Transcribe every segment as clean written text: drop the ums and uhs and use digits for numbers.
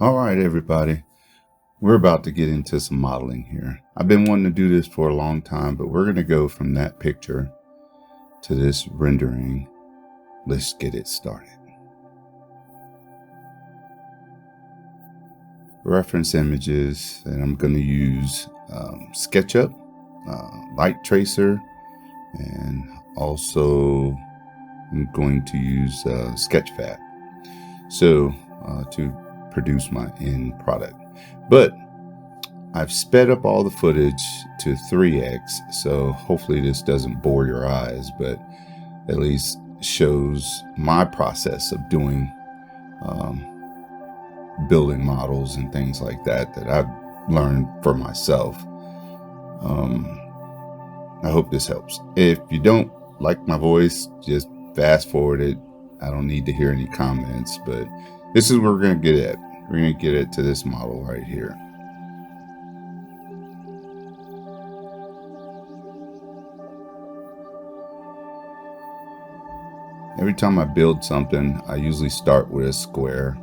All right, everybody, we're about to get into some modeling here. I've been wanting to do this for a long time, but we're going to go from that picture to this rendering. Let's get it started. Reference images, and I'm going to use Sketchup, Light Tracer, and also I'm going to use Sketchfab to produce my end product. But I've sped up all the footage to 3x, so hopefully this doesn't bore your eyes, but at least shows my process of doing building models and things like that I've learned for myself. I hope this helps. If you don't like my voice, just fast forward it. I don't need to hear any comments, but this is where we're going to get at. We're going to get it to this model right here. Every time I build something, I usually start with a square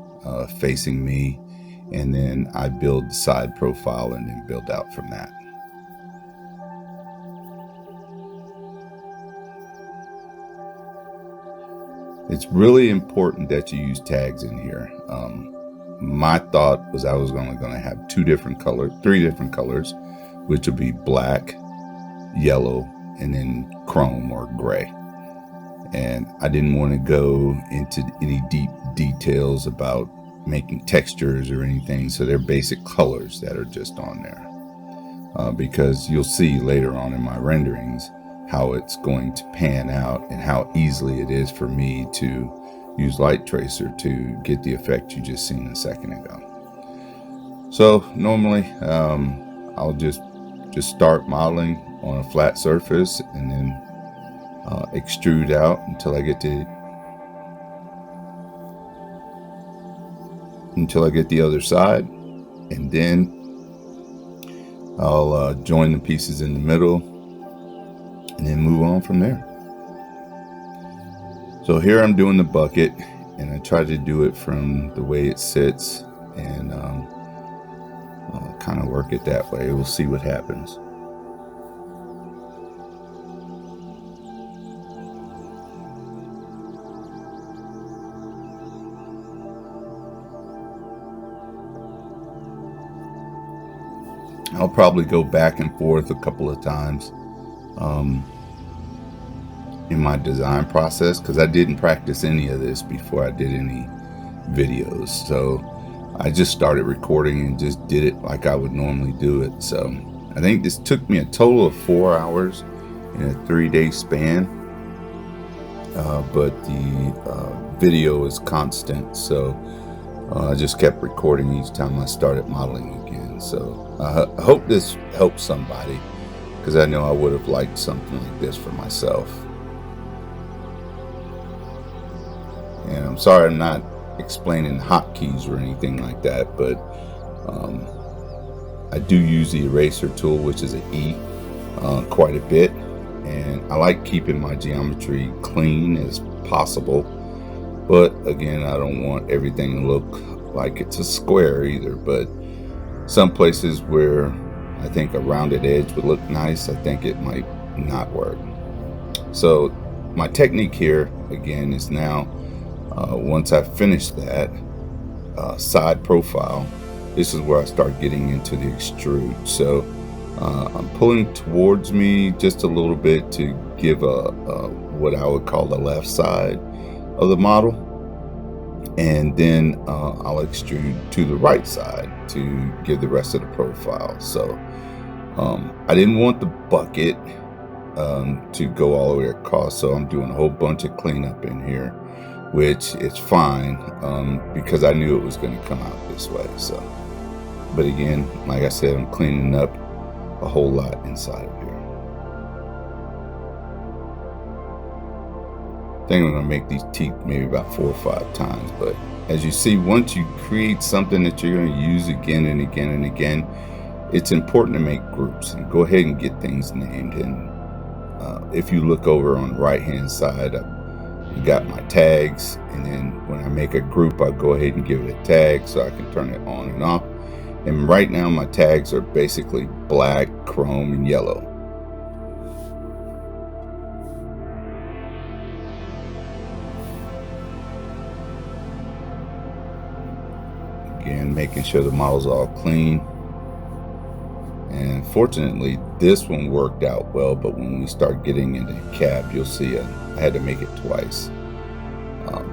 facing me, and then I build the side profile and then build out from that. It's really important that you use tags in here. My thought was I was only going to have three different colors, which would be black, yellow, and then chrome or gray. And I didn't want to go into any deep details about making textures or anything, so they're basic colors that are just on there. Because you'll see later on in my renderings how it's going to pan out and how easily it is for me to use Light Tracer to get the effect you just seen a second ago. So normally I'll just start modeling on a flat surface and then extrude out until I get the other side, and then I'll join the pieces in the middle and then move on from there. So here I'm doing the bucket, and I try to do it from the way it sits and kind of work it that way. We'll see what happens. I'll probably go back and forth a couple of times in my design process, because I didn't practice any of this before I did any videos. So I just started recording and just did it like I would normally do it. So I think this took me a total of 4 hours in a 3-day span. But the video is constant, so I just kept recording each time I started modeling again. So I hope this helps somebody, because I know I would have liked something like this for myself. And I'm sorry I'm not explaining hotkeys or anything like that, but I do use the eraser tool, which is an E, quite a bit. And I like keeping my geometry clean as possible. But again, I don't want everything to look like it's a square either. But some places where I think a rounded edge would look nice, I think it might not work. So my technique here, again, is now once I finish that side profile, this is where I start getting into the extrude. So I'm pulling towards me just a little bit to give a what I would call the left side of the model, and then I'll extrude to the right side to give the rest of the profile. So I didn't want the bucket to go all the way across, so I'm doing a whole bunch of cleanup in here, which is fine because I knew it was going to come out this way. So, but again, like I said, I'm cleaning up a whole lot inside of here. I think I'm going to make these teeth maybe about 4 or 5 times. But as you see, once you create something that you're going to use again and again and again, it's important to make groups and go ahead and get things named. And if you look over on the right hand side, You got my tags, and then when I make a group, I'll go ahead and give it a tag so I can turn it on and off. And right now my tags are basically black, chrome, and yellow. Again, making sure the model's all clean. And fortunately, this one worked out well, but when we start getting into cab, you'll see I had to make it twice.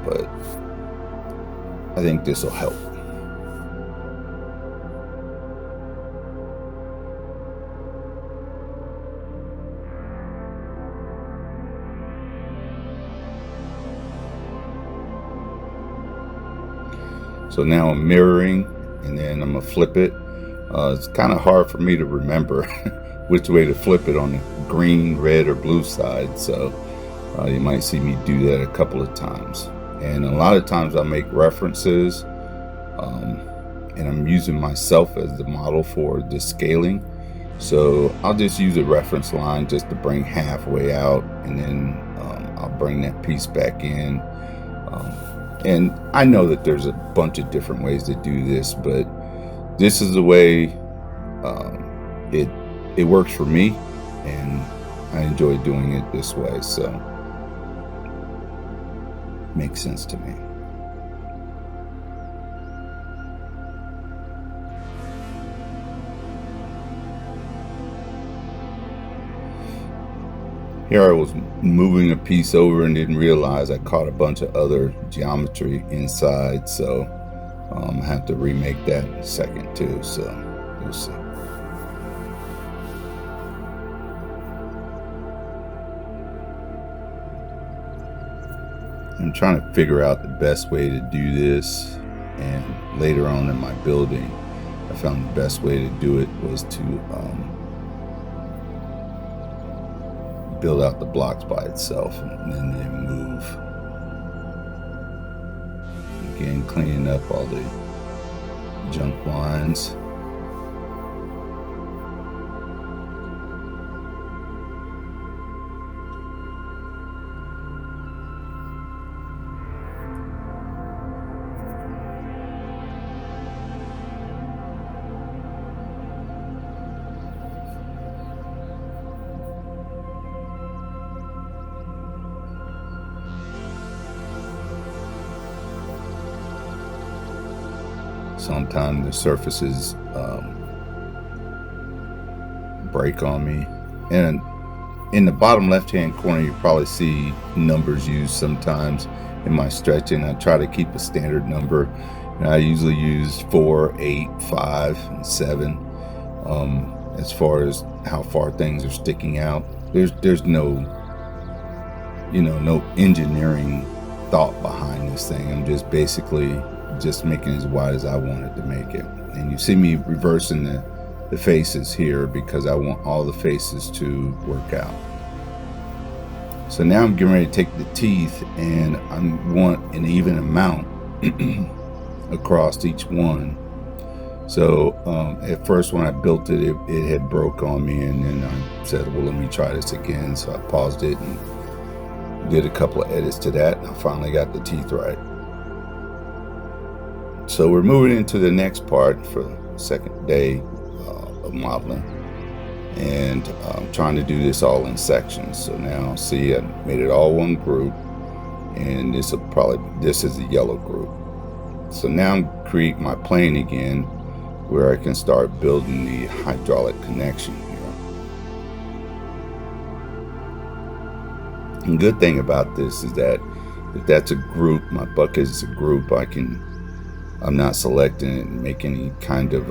But I think this will help. So now I'm mirroring, and then I'm gonna flip it. It's kind of hard for me to remember which way to flip it on the green, red, or blue side. So you might see me do that a couple of times. And a lot of times I'll make references, and I'm using myself as the model for the scaling. So I'll just use a reference line just to bring halfway out, and then I'll bring that piece back in. And I know that there's a bunch of different ways to do this, but this is the way it works for me, and I enjoy doing it this way. So makes sense to me. Here I was moving a piece over and didn't realize I caught a bunch of other geometry inside, so I have to remake that in a second too, so you'll see. I'm trying to figure out the best way to do this, and later on in my building I found the best way to do it was to build out the blocks by itself and then they move. Again, cleaning up all the junk lines. Sometimes the surfaces break on me, and in the bottom left hand corner you probably see numbers used sometimes in my stretching. I try to keep a standard number, and I usually use 4, 8, 5, and 7 as far as how far things are sticking out. There's no no engineering thought behind this thing. I'm just basically just making it as wide as I wanted to make it. And you see me reversing the faces here because I want all the faces to work out. So now I'm getting ready to take the teeth, and I want an even amount across each one. So at first when I built it, it had broke on me, and then I said, well, let me try this again. So I paused it and did a couple of edits to that, and I finally got the teeth right. So we're moving into the next part for the second day of modeling, and I'm trying to do this all in sections. So now see, I made it all one group, and this is the yellow group. So now I'm creating my plane again, where I can start building the hydraulic connection here. And the good thing about this is that if that's a group, my bucket is a group, I'm not selecting it and make any kind of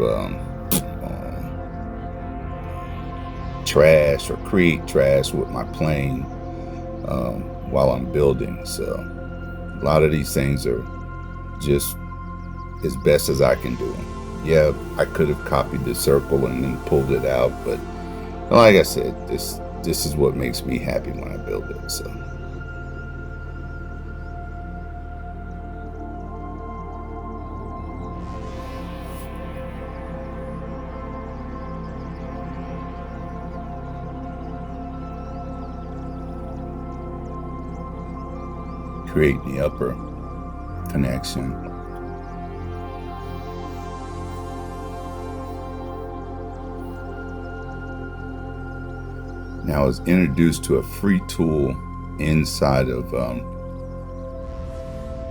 trash or create trash with my plane while I'm building. So a lot of these things are just as best as I can do them. Yeah, I could have copied the circle and then pulled it out, but like I said, this is what makes me happy when I build it. So creating the upper connection. Now I was introduced to a free tool inside of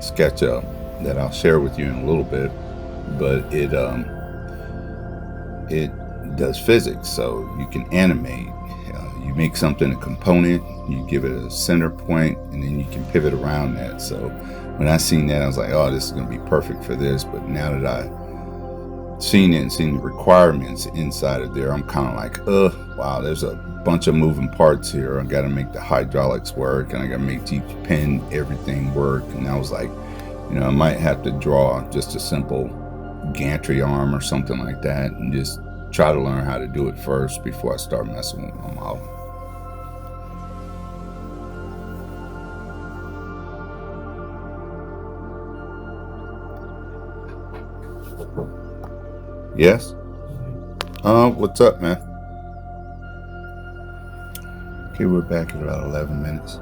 Sketchup that I'll share with you in a little bit, but it does physics, so you can animate. You make something a component, you give it a center point, and then you can pivot around that. So when I seen that, I was like, oh, this is going to be perfect for this. But now that I've seen it and seen the requirements inside of there, I'm kind of like, wow, there's a bunch of moving parts here. I got to make the hydraulics work, and I got to make each pin, everything work. And I was like, I might have to draw just a simple gantry arm or something like that, and just try to learn how to do it first before I start messing with my model. Yes? What's up, man? Okay, we're back at about 11 minutes.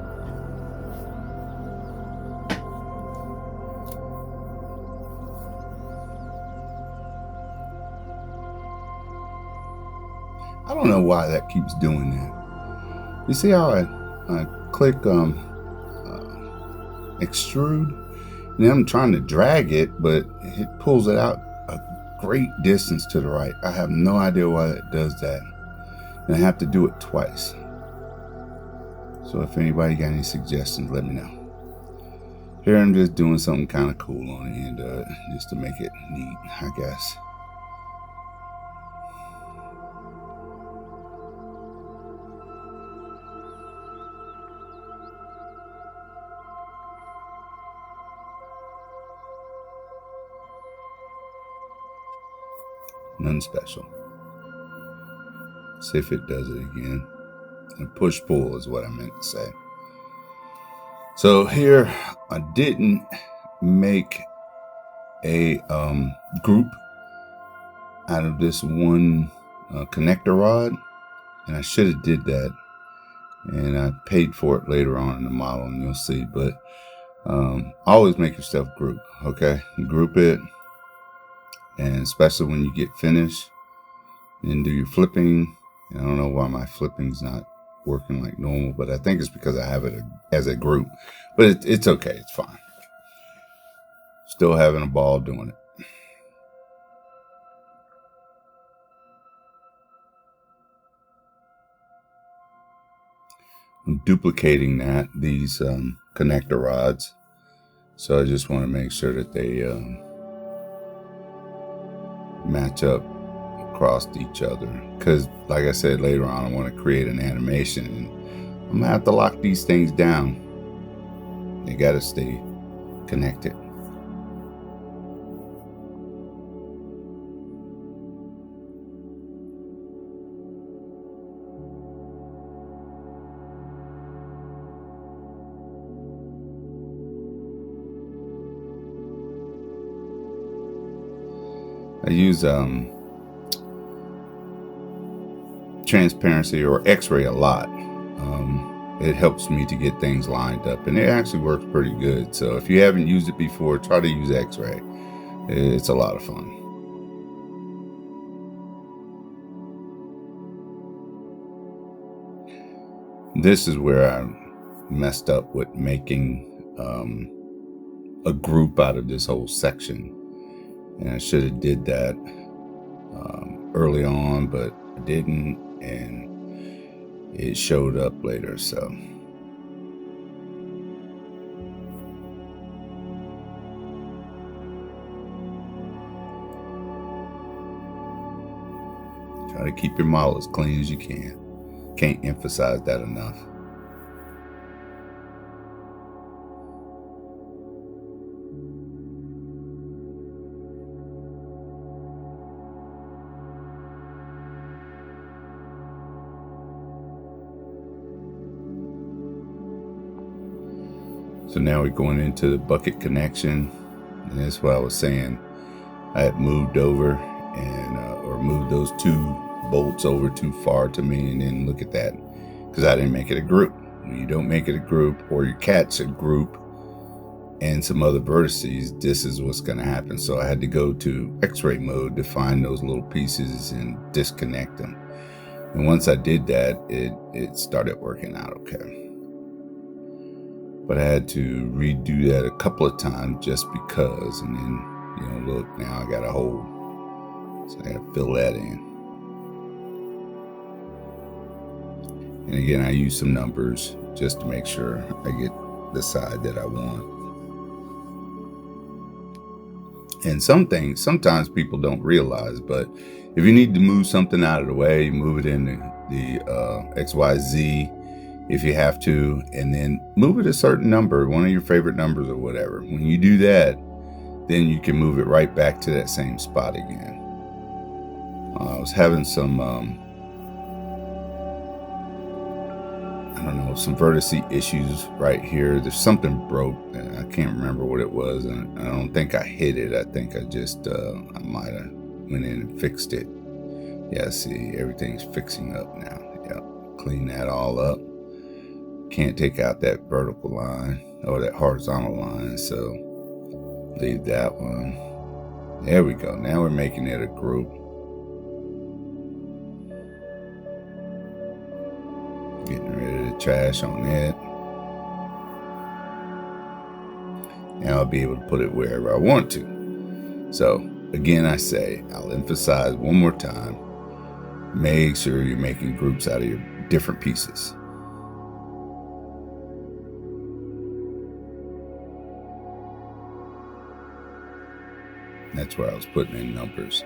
I don't know why that keeps doing that. You see how I click extrude, and then I'm trying to drag it, but it pulls it out a great distance to the right. I have no idea why that does that, and I have to do it twice. So if anybody got any suggestions, let me know. Here I'm just doing something kind of cool on the end of it, just to make it neat, I guess. Nothing special. See if it does it again. And push pull is what I meant to say. So here I didn't make a group out of this one connector rod, and I should have did that, and I paid for it later on in the model, and you'll see. But always make yourself group, okay? Group it, and especially when you get finished, and do your flipping. And I don't know why my flipping's not working like normal, but I think it's because I have it as a group. But it's okay, it's fine. Still having a ball doing it. I'm duplicating these connector rods, so I just want to make sure that they match up across each other, because like I said, later on I want to create an animation, and I'm gonna have to lock these things down. They gotta stay connected. I use transparency or x-ray a lot. It helps me to get things lined up, and it actually works pretty good. So if you haven't used it before, try to use x-ray. It's a lot of fun. This is where I messed up with making a group out of this whole section, and I should have did that early on, but I didn't, and it showed up later. So try to keep your model as clean as you can. Can't emphasize that enough. So now we're going into the bucket connection, and that's what I was saying. I had moved over and or moved those two bolts over too far to me, and then look at that, because I didn't make it a group. When you don't make it a group, or you catch a group, and some other vertices, this is what's going to happen. So I had to go to X-ray mode to find those little pieces and disconnect them. And once I did that, it started working out okay. But I had to redo that a couple of times just because. And then, look, now I got a hole. So I got to fill that in. And again, I use some numbers just to make sure I get the side that I want. And sometimes people don't realize, but if you need to move something out of the way, move it in the XYZ if you have to, and then move it a certain number, one of your favorite numbers or whatever. When you do that, then you can move it right back to that same spot again. I was having some, some vertex issues right here. There's something broke, and I can't remember what it was, and I don't think I hit it. I think I just, I might have went in and fixed it. Yeah, see, everything's fixing up now. Yep, clean that all up. Can't take out that vertical line or that horizontal line, so leave that one. There we go. Now we're making it a group. Getting rid of the trash on it. Now I'll be able to put it wherever I want to. So again, I'll emphasize one more time, make sure you're making groups out of your different pieces. That's where I was putting in numbers.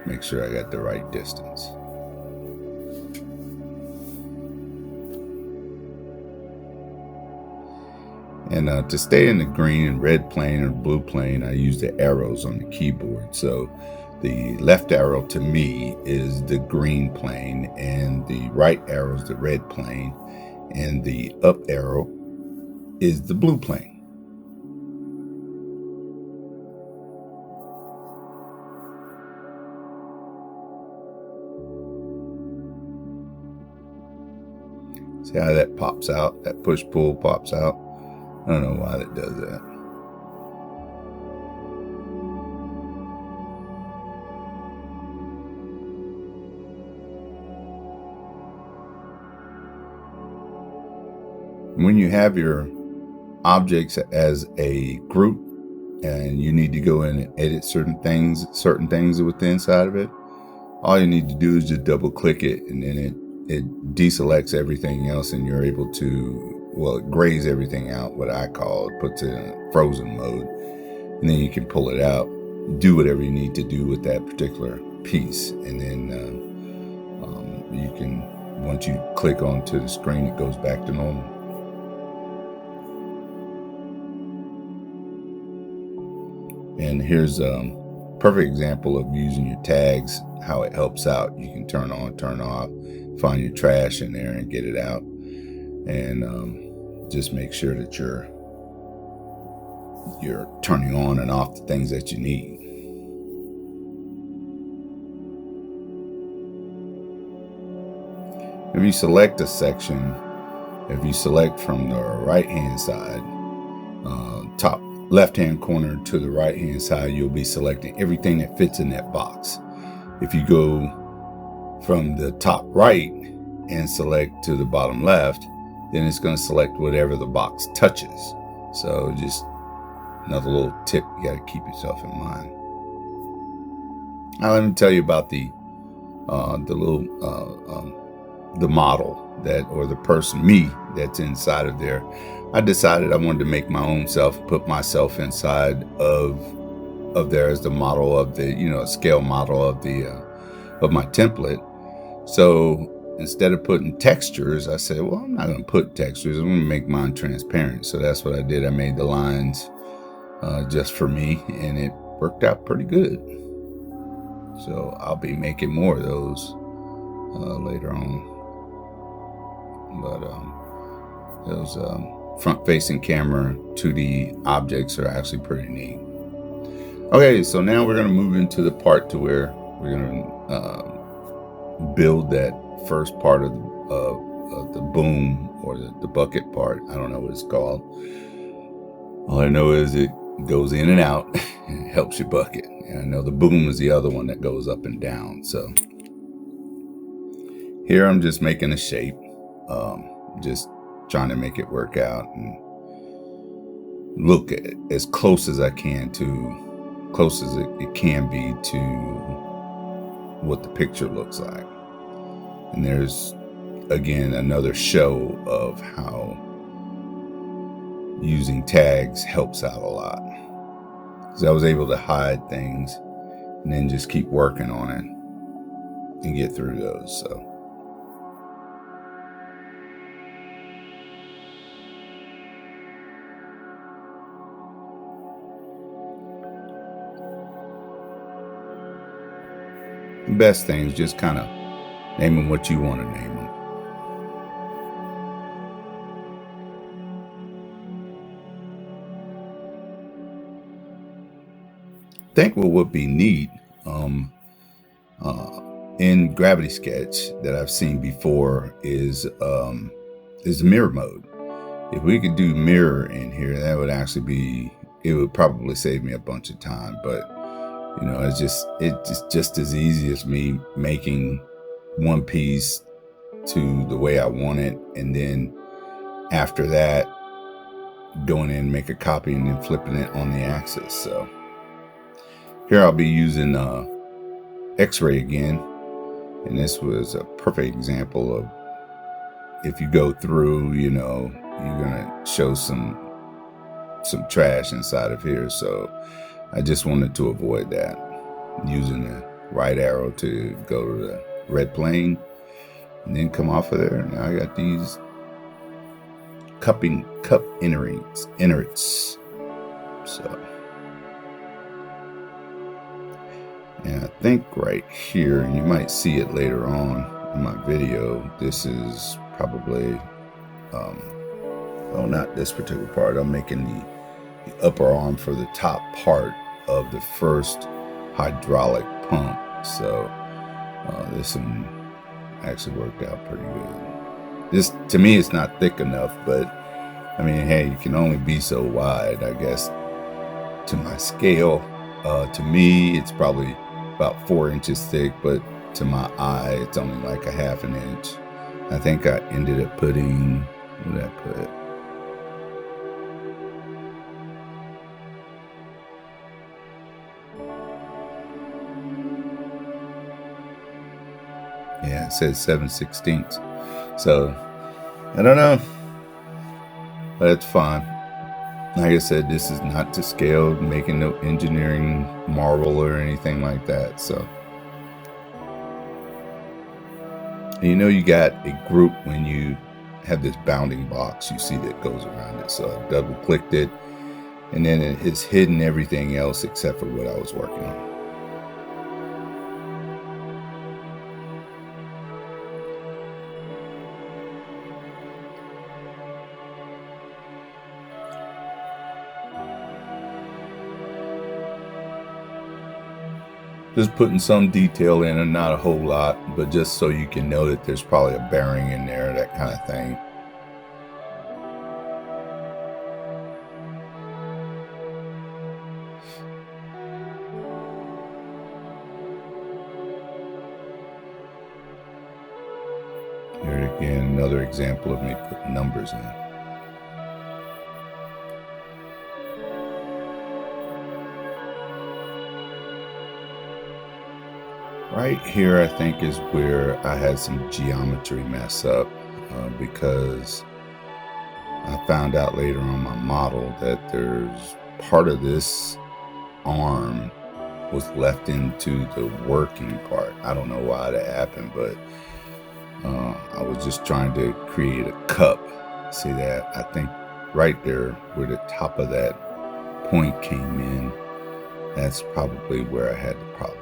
Make sure I got the right distance. And to stay in the green and red plane or blue plane, I use the arrows on the keyboard. So the left arrow to me is the green plane, and the right arrow is the red plane, and the up arrow is the blue plane. See how that pops out? That push-pull pops out. I don't know why that does that. When you have your objects as a group and you need to go in and edit certain things with the inside of it, all you need to do is just double click it, and then it deselects everything else, and you're able to, it grays everything out, what I call it, puts it in frozen mode, and then you can pull it out, do whatever you need to do with that particular piece, and then you can, once you click onto the screen, it goes back to normal. And here's a perfect example of using your tags, how it helps out. You can turn on, turn off, find your trash in there and get it out, and just make sure that you're turning on and off the things that you need. If you select a section, if you select from the right hand side, top left hand corner to the right hand side, you'll be selecting everything that fits in that box. If you go from the top right and select to the bottom left, then it's going to select whatever the box touches. So just another little tip you got to keep yourself in mind. Now let me tell you about the model that, or the person, me, that's inside of there. I decided I wanted to make my own self, put myself inside of there as the model of the, scale model of the of my template. So instead of putting textures, I said, well, I'm not going to put textures. I'm going to make mine transparent. So that's what I did. I made the lines just for me, and it worked out pretty good. So I'll be making more of those later on. But those front-facing camera 2D objects are actually pretty neat. Okay, so now we're going to move into the part to where we're going to build that first part of the boom, or the bucket part. I don't know what it's called. All I know is it goes in and out and it helps you bucket. And I know the boom is the other one that goes up and down. So here I'm just making a shape, just trying to make it work out and look at it as close as I can to, close as it can be to what the picture looks like. And there's, again, another show of how using tags helps out a lot. Because I was able to hide things and then just keep working on it and get through those. So the best thing is just kind of name them what you want to name them. I think what would be neat in Gravity Sketch that I've seen before is mirror mode. If we could do mirror in here, that would actually be, it would probably save me a bunch of time. But you know, it's just as easy as me making one piece to the way I want it, and then after that going in and make a copy and then flipping it on the axis. So here I'll be using X-ray again, and this was a perfect example of, if you go through, you know, you're gonna show some trash inside of here. So I just wanted to avoid that, using the right arrow to go to the red plane and then come off of there. Now I got these cup innards. So, and I think right here, and you might see it later on in my video, this is probably, oh, not this particular part. I'm making the upper arm for the top part of the first hydraulic pump. So this one actually worked out pretty good. This, to me, it's not thick enough, but I mean, hey, you can only be so wide, I guess, to my scale. To me, it's probably about 4 inches thick, but to my eye, it's only like a ½ an inch. I think I ended up putting, what did I put? Yeah, it says 7/16. So I don't know, but it's fine. Like I said, this is not to scale, making no engineering marvel or anything like that. So, and you know, you got a group when you have this bounding box, you see that goes around it. So I double clicked it, and then it's hidden everything else except for what I was working on. Just putting some detail in, and not a whole lot, but just so you can know that there's probably a bearing in there, that kind of thing. Here again, another example of me putting numbers in. Right here, I think, is where I had some geometry mess up, because I found out later on my model that there's part of this arm was left into the working part. I don't know why that happened, but I was just trying to create a cup. See that? I think right there where the top of that point came in, that's probably where I had the problem.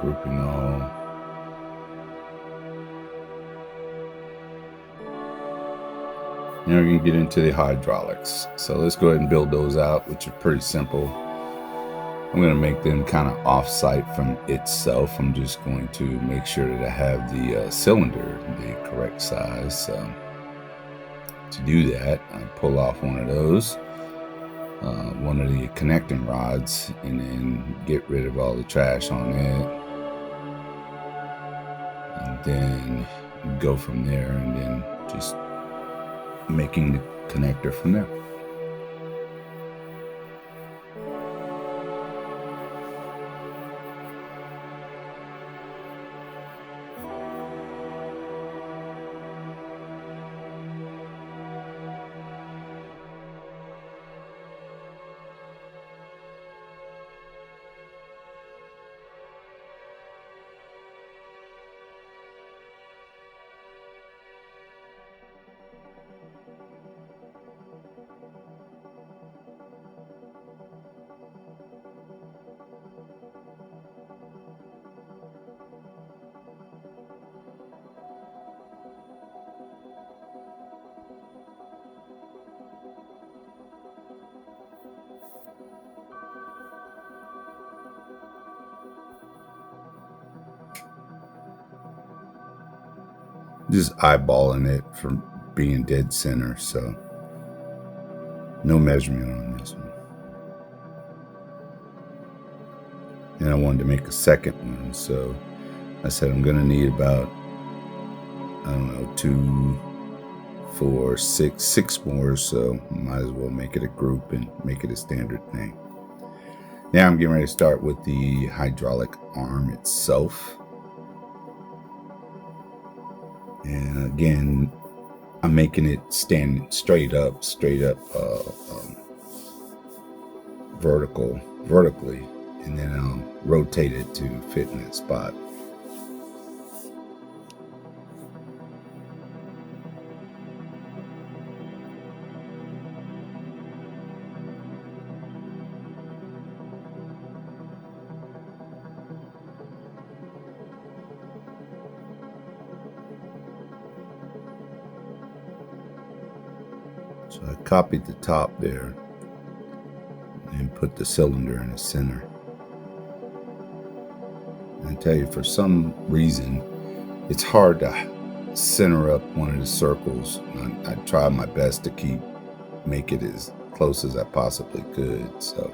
Grouping all. Now we're going to get into the hydraulics. So let's go ahead and build those out, which are pretty simple. I'm going to make them kind of off-site from itself. I'm just going to make sure that I have the cylinder the correct size. So to do that, I pull off one of those, one of the connecting rods, and then get rid of all the trash on it. And then go from there, and then just making the connector from there. Just eyeballing it from being dead center, so no measurement on this one. And I wanted to make a second one, so I said I'm gonna need about, I don't know, 2, 4, 6 more, so might as well make it a group and make it a standard thing. Now I'm getting ready to start with the hydraulic arm itself. And again, I'm making it stand straight up, vertically, and then I'll rotate it to fit in that spot. So I copied the top there and put the cylinder in the center. And I tell you, for some reason, it's hard to center up one of the circles. I tried my best to make it as close as I possibly could. So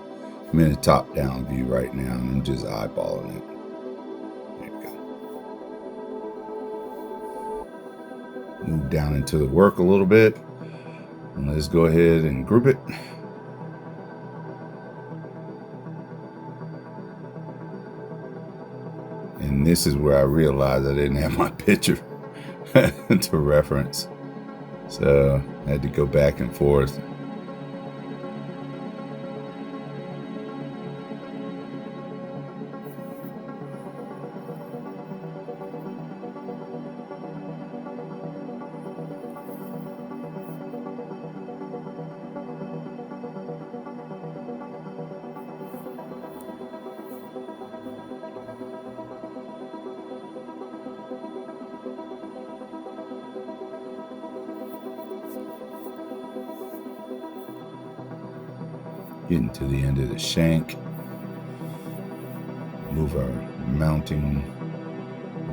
I'm in a top-down view right now, and I'm just eyeballing it. There you go. Move down into the work a little bit. And let's go ahead and group it. And this is where I realized I didn't have my picture to reference. So I had to go back and forth. Getting to the end of the shank. Move our mounting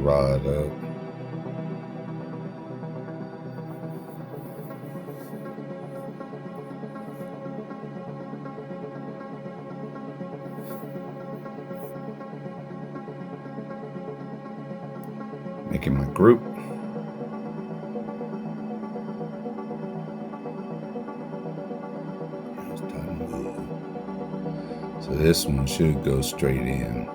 rod up. Making my group. So this one should go straight in.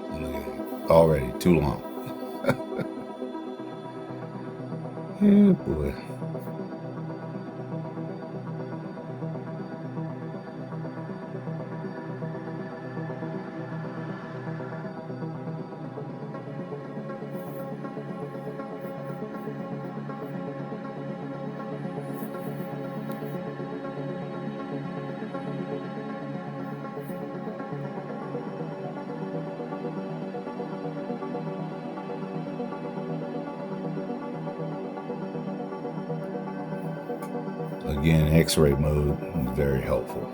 Look at it. Already too long. Oh boy. again, X-ray mode is very helpful.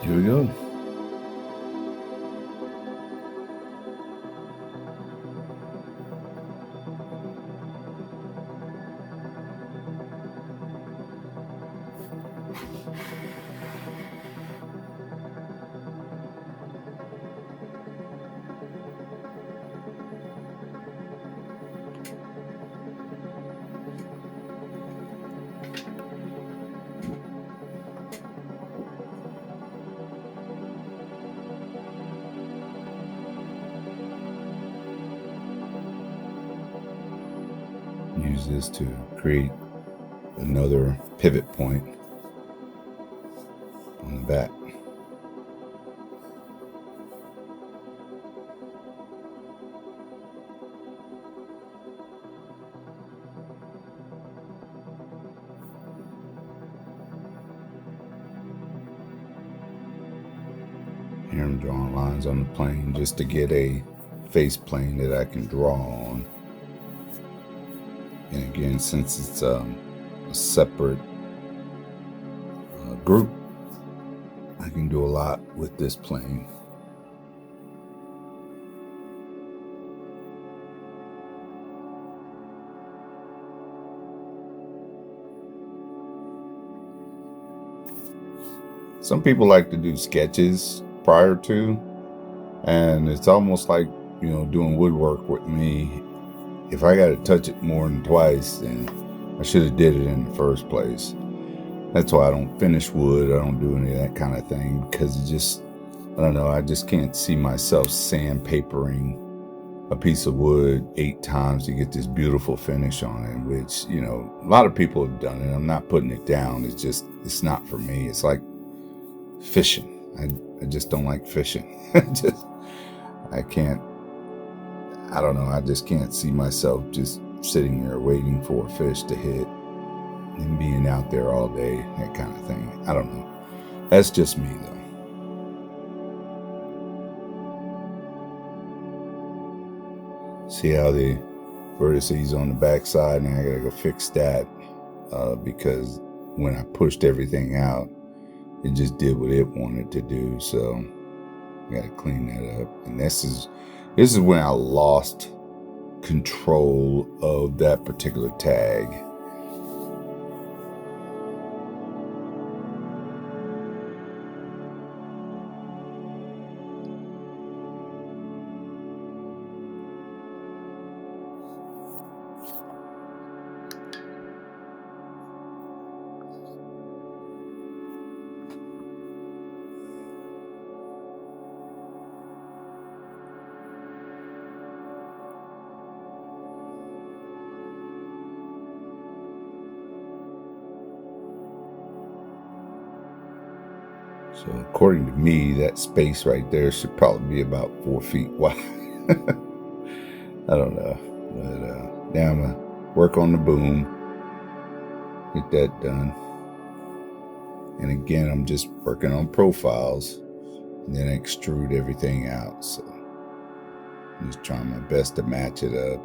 Here we go. Use this to create another pivot point on the back. Here I'm drawing lines on the plane just to get a face plane that I can draw on. And again, since it's a separate group, I can do a lot with this plane. Some people like to do sketches prior to, and it's almost like, you know, doing woodwork with me. If I got to touch it more than twice, then I should have did it in the first place. That's why I don't finish wood. I don't do any of that kind of thing, because it just, I don't know, I just can't see myself sandpapering a piece of wood 8 times to get this beautiful finish on it, which, you know, a lot of people have done it. I'm not putting it down. It's just, it's not for me. It's like fishing. I just don't like fishing. I can't, I don't know, I just can't see myself just sitting there waiting for a fish to hit and being out there all day, that kind of thing. I don't know. That's just me, though. See how the vertices on the backside, and I gotta go fix that because when I pushed everything out, it just did what it wanted to do. So I gotta clean that up. And this is when I lost control of that particular tag. So according to me, that space right there should probably be about 4 feet wide. I don't know. But now I'm going to work on the boom. Get that done. And again, I'm just working on profiles. And then I extrude everything out. So I'm just trying my best to match it up.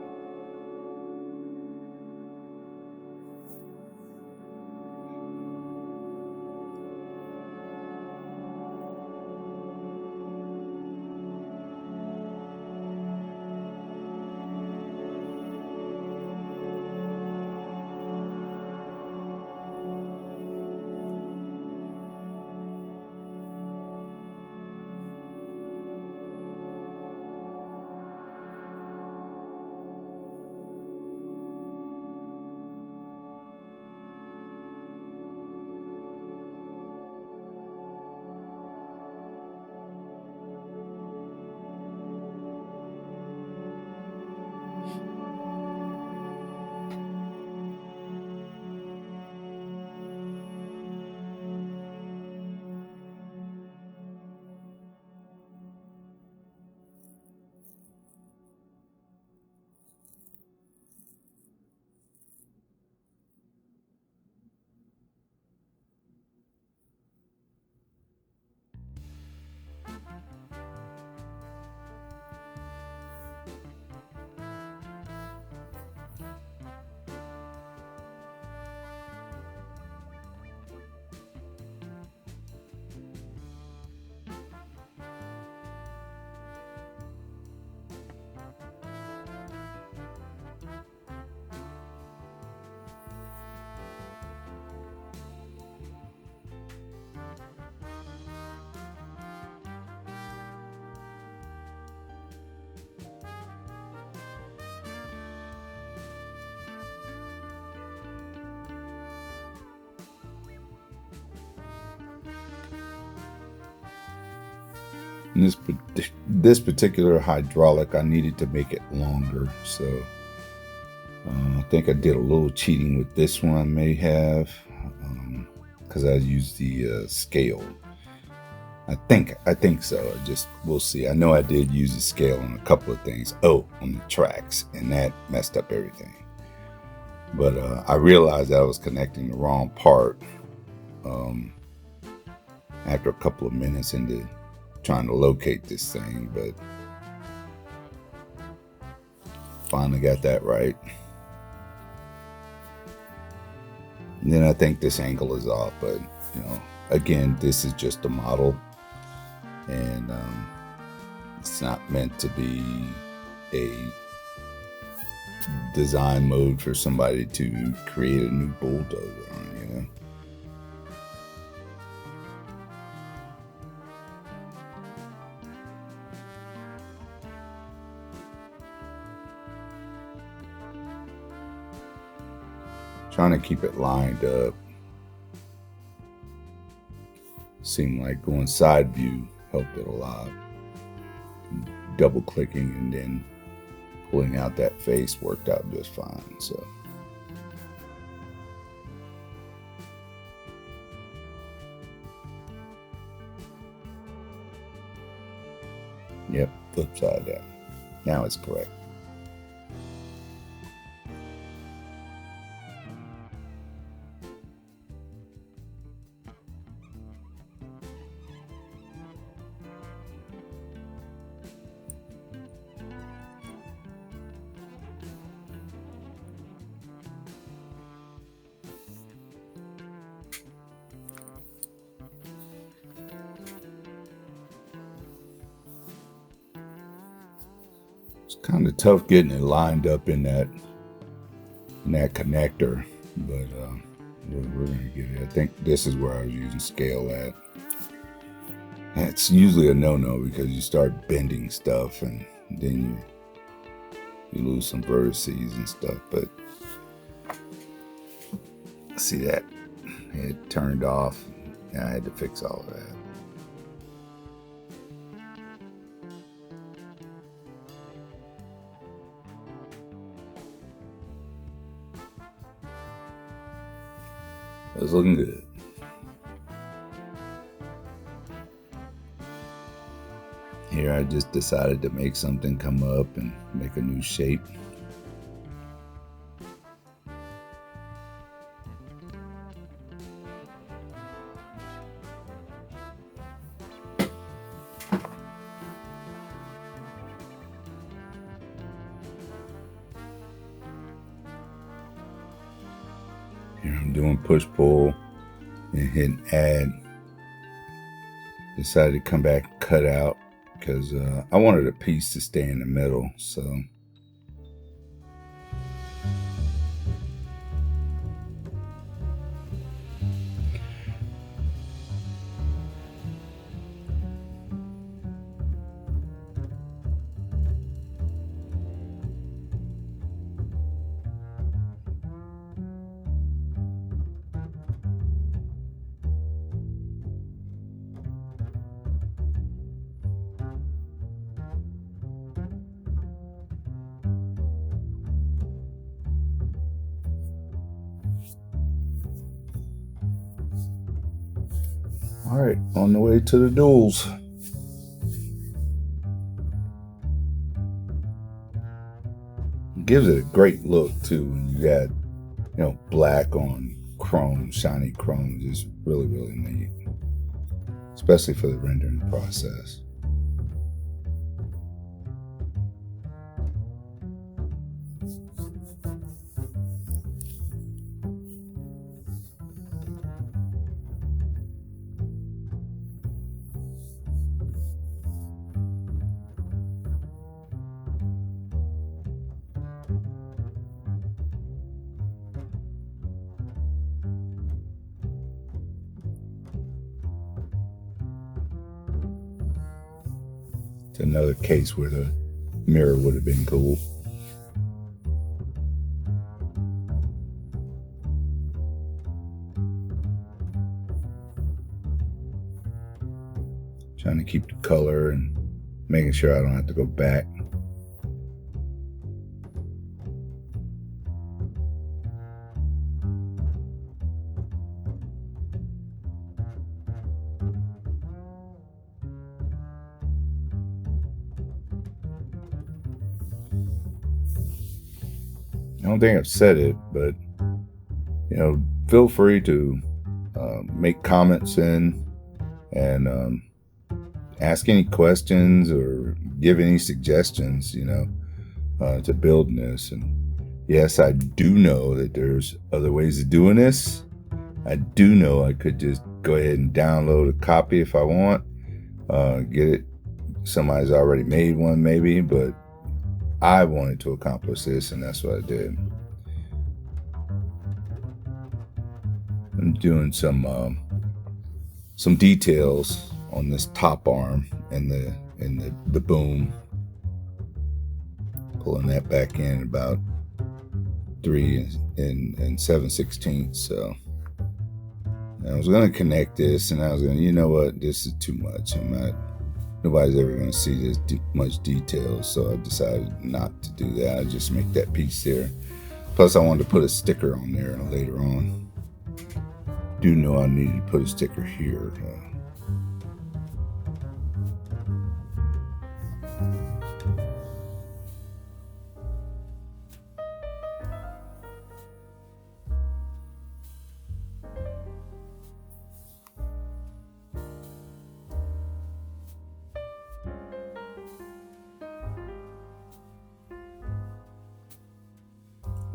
And this particular hydraulic, I needed to make it longer, so I think I did a little cheating with this one. I may have, because I used the scale. I think so. We'll see. I know I did use the scale on a couple of things. Oh, on the tracks, and that messed up everything. But I realized that I was connecting the wrong part after a couple of minutes into trying to locate this thing, but finally got that right. And then I think this angle is off, but again, this is just a model, and it's not meant to be a design mode for somebody to create a new bulldozer on, Trying to keep it lined up. Seemed like going side view helped it a lot. Double clicking and then pulling out that face worked out just fine. So yep, flip side down. Now it's correct. It's kind of tough getting it lined up in that connector, but we're gonna get it. I think this is where I was using scale at. And it's usually a no-no because you start bending stuff and then you lose some vertices and stuff. But see that it turned off. I had to fix all of that. It's looking good. Here I just decided to make something come up and make a new shape. Here I'm doing push-pull and hitting add. Decided to come back and cut out because I wanted a piece to stay in the middle. So all right, on the way to the duels. It gives it a great look too when you got, black on chrome, shiny chrome. Just really, really neat, especially for the rendering process. It's another case where the mirror would have been cool. Trying to keep the color and making sure I don't have to go back. I don't think I've said it, but feel free to make comments in and ask any questions or give any suggestions, to building this. And yes, I do know that there's other ways of doing this. I do know I could just go ahead and download a copy if I want, get it. Somebody's already made one maybe, but I wanted to accomplish this, and that's what I did. I'm doing some details on this top arm and the boom, pulling that back in about 3 7/16. So I was going to connect this, and I was going to, you know what, this is too much. Nobody's ever going to see this much detail, so I decided not to do that. I just make that piece there. Plus, I wanted to put a sticker on there later on. Do know I needed to put a sticker here.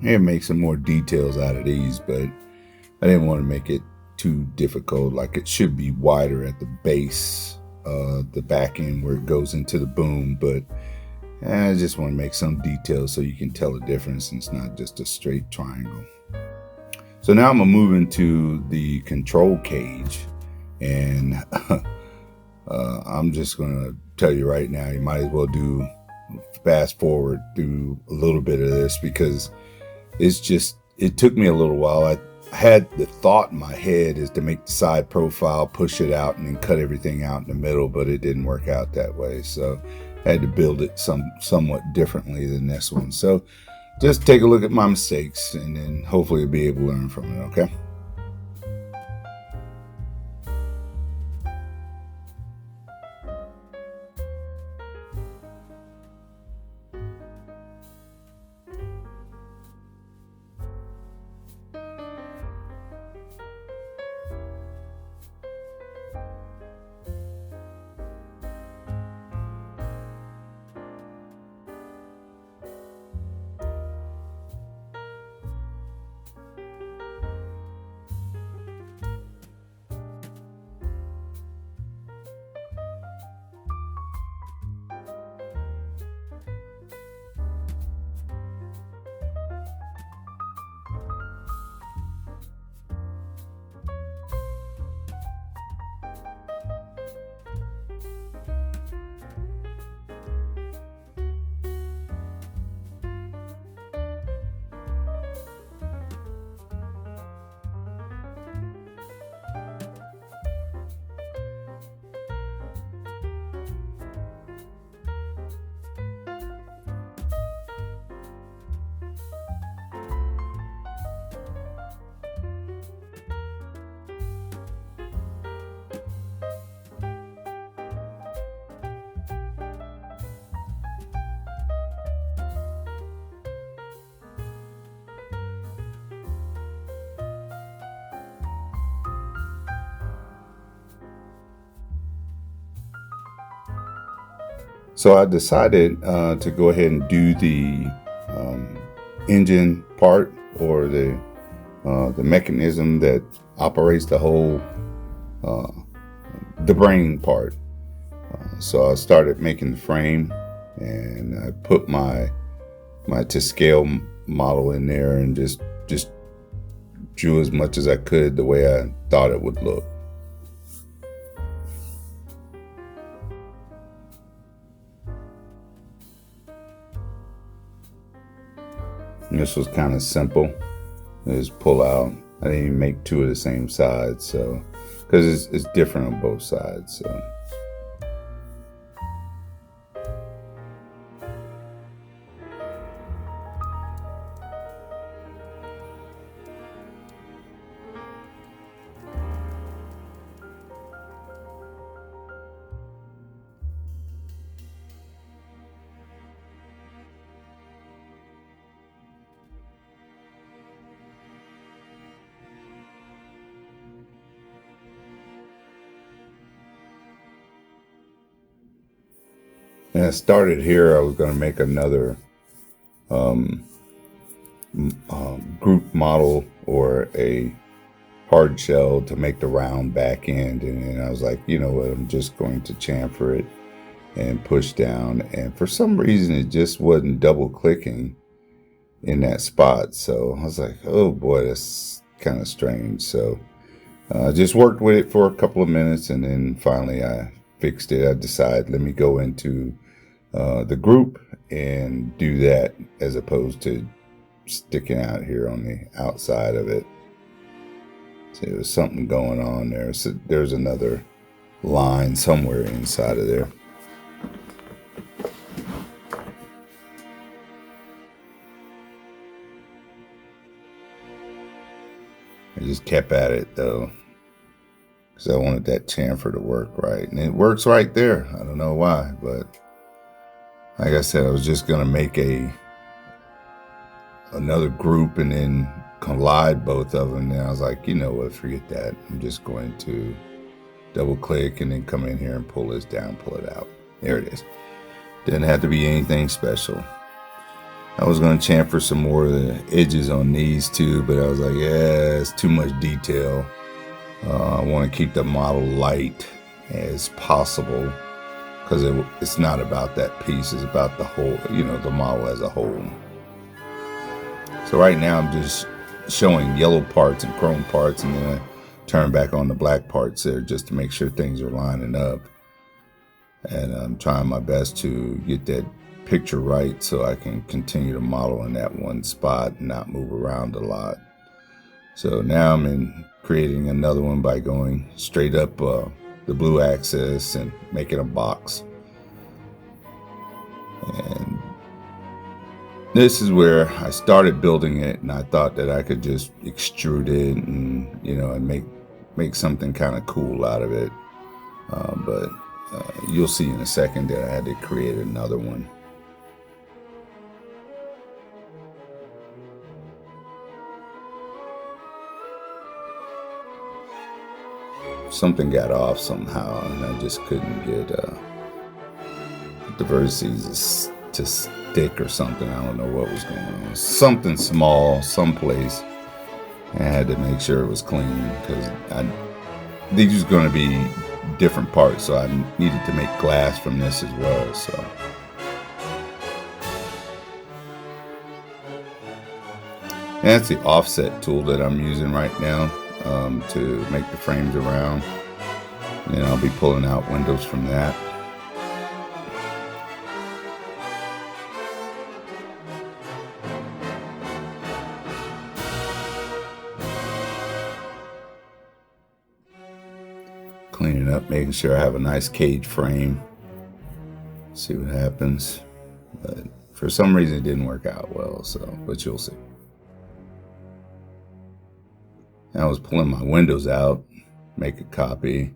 I can make some more details out of these, but I didn't want to make it too difficult. Like, it should be wider at the base, the back end where it goes into the boom, but I just want to make some details so you can tell the difference and it's not just a straight triangle. So now I'm gonna move into the control cage, and I'm just gonna tell you right now, you might as well do fast forward through a little bit of this, because it took me a little while. I had the thought in my head is to make the side profile, push it out, and then cut everything out in the middle, but it didn't work out that way. So I had to build it somewhat differently than this one. So just take a look at my mistakes, and then hopefully you'll be able to learn from it, okay? So I decided to go ahead and do the engine part, or the mechanism that operates the whole, the brain part. So I started making the frame, and I put my to scale model in there, and just drew as much as I could the way I thought it would look. And this was kind of simple. Just pull out. I didn't even make two of the same sides, so because it's different on both sides. So And I started here. I was going to make another group model or a hard shell to make the round back end, and then I was like, you know what, I'm just going to chamfer it and push down, and for some reason it just wasn't double clicking in that spot. So I was like, oh boy, that's kind of strange. So I just worked with it for a couple of minutes, and then finally I fixed it. I decided, let me go into the group and do that as opposed to sticking out here on the outside of it. So there was something going on there. So there's another line somewhere inside of there. I just kept at it though, because I wanted that chamfer to work right, and it works right there. I don't know why, but like I said, I was just gonna make another group and then collide both of them. And I was like, you know what, forget that. I'm just going to double click and then come in here and pull this down, pull it out. There it is. Didn't have to be anything special. I was going to chamfer some more of the edges on these too, but I was like, yeah, it's too much detail. I want to keep the model light as possible, because it's not about that piece, it's about the whole, you know, the model as a whole. So right now I'm just showing yellow parts and chrome parts, and then I turn back on the black parts there just to make sure things are lining up. And I'm trying my best to get that picture right so I can continue to model in that one spot and not move around a lot. So now I'm creating another one by going straight up the blue axis and making a box. And this is where I started building it, and I thought that I could just extrude it and, you know, and make something kind of cool out of it. But you'll see in a second that I had to create another one. Something got off somehow, and I just couldn't get the vertices to stick or something. I don't know what was going on. Something small, someplace. I had to make sure it was clean, because these was going to be different parts, so I needed to make glass from this as well. So and that's the offset tool that I'm using right now to make the frames around, and then I'll be pulling out windows from that. Cleaning up, making sure I have a nice cage frame. See what happens. But for some reason it didn't work out well, so, but you'll see. I was pulling my windows out, make a copy,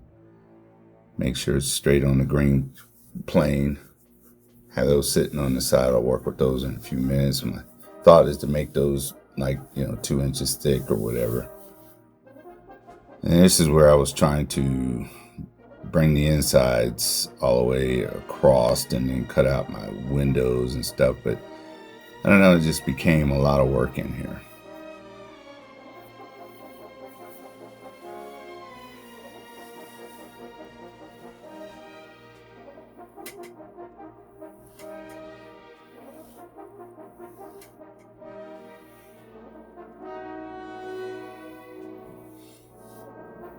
make sure it's straight on the green plane. Have those sitting on the side. I'll work with those in a few minutes. My thought is to make those like, you know, 2 inches thick or whatever. And this is where I was trying to bring the insides all the way across and then cut out my windows and stuff, but I don't know, it just became a lot of work in here.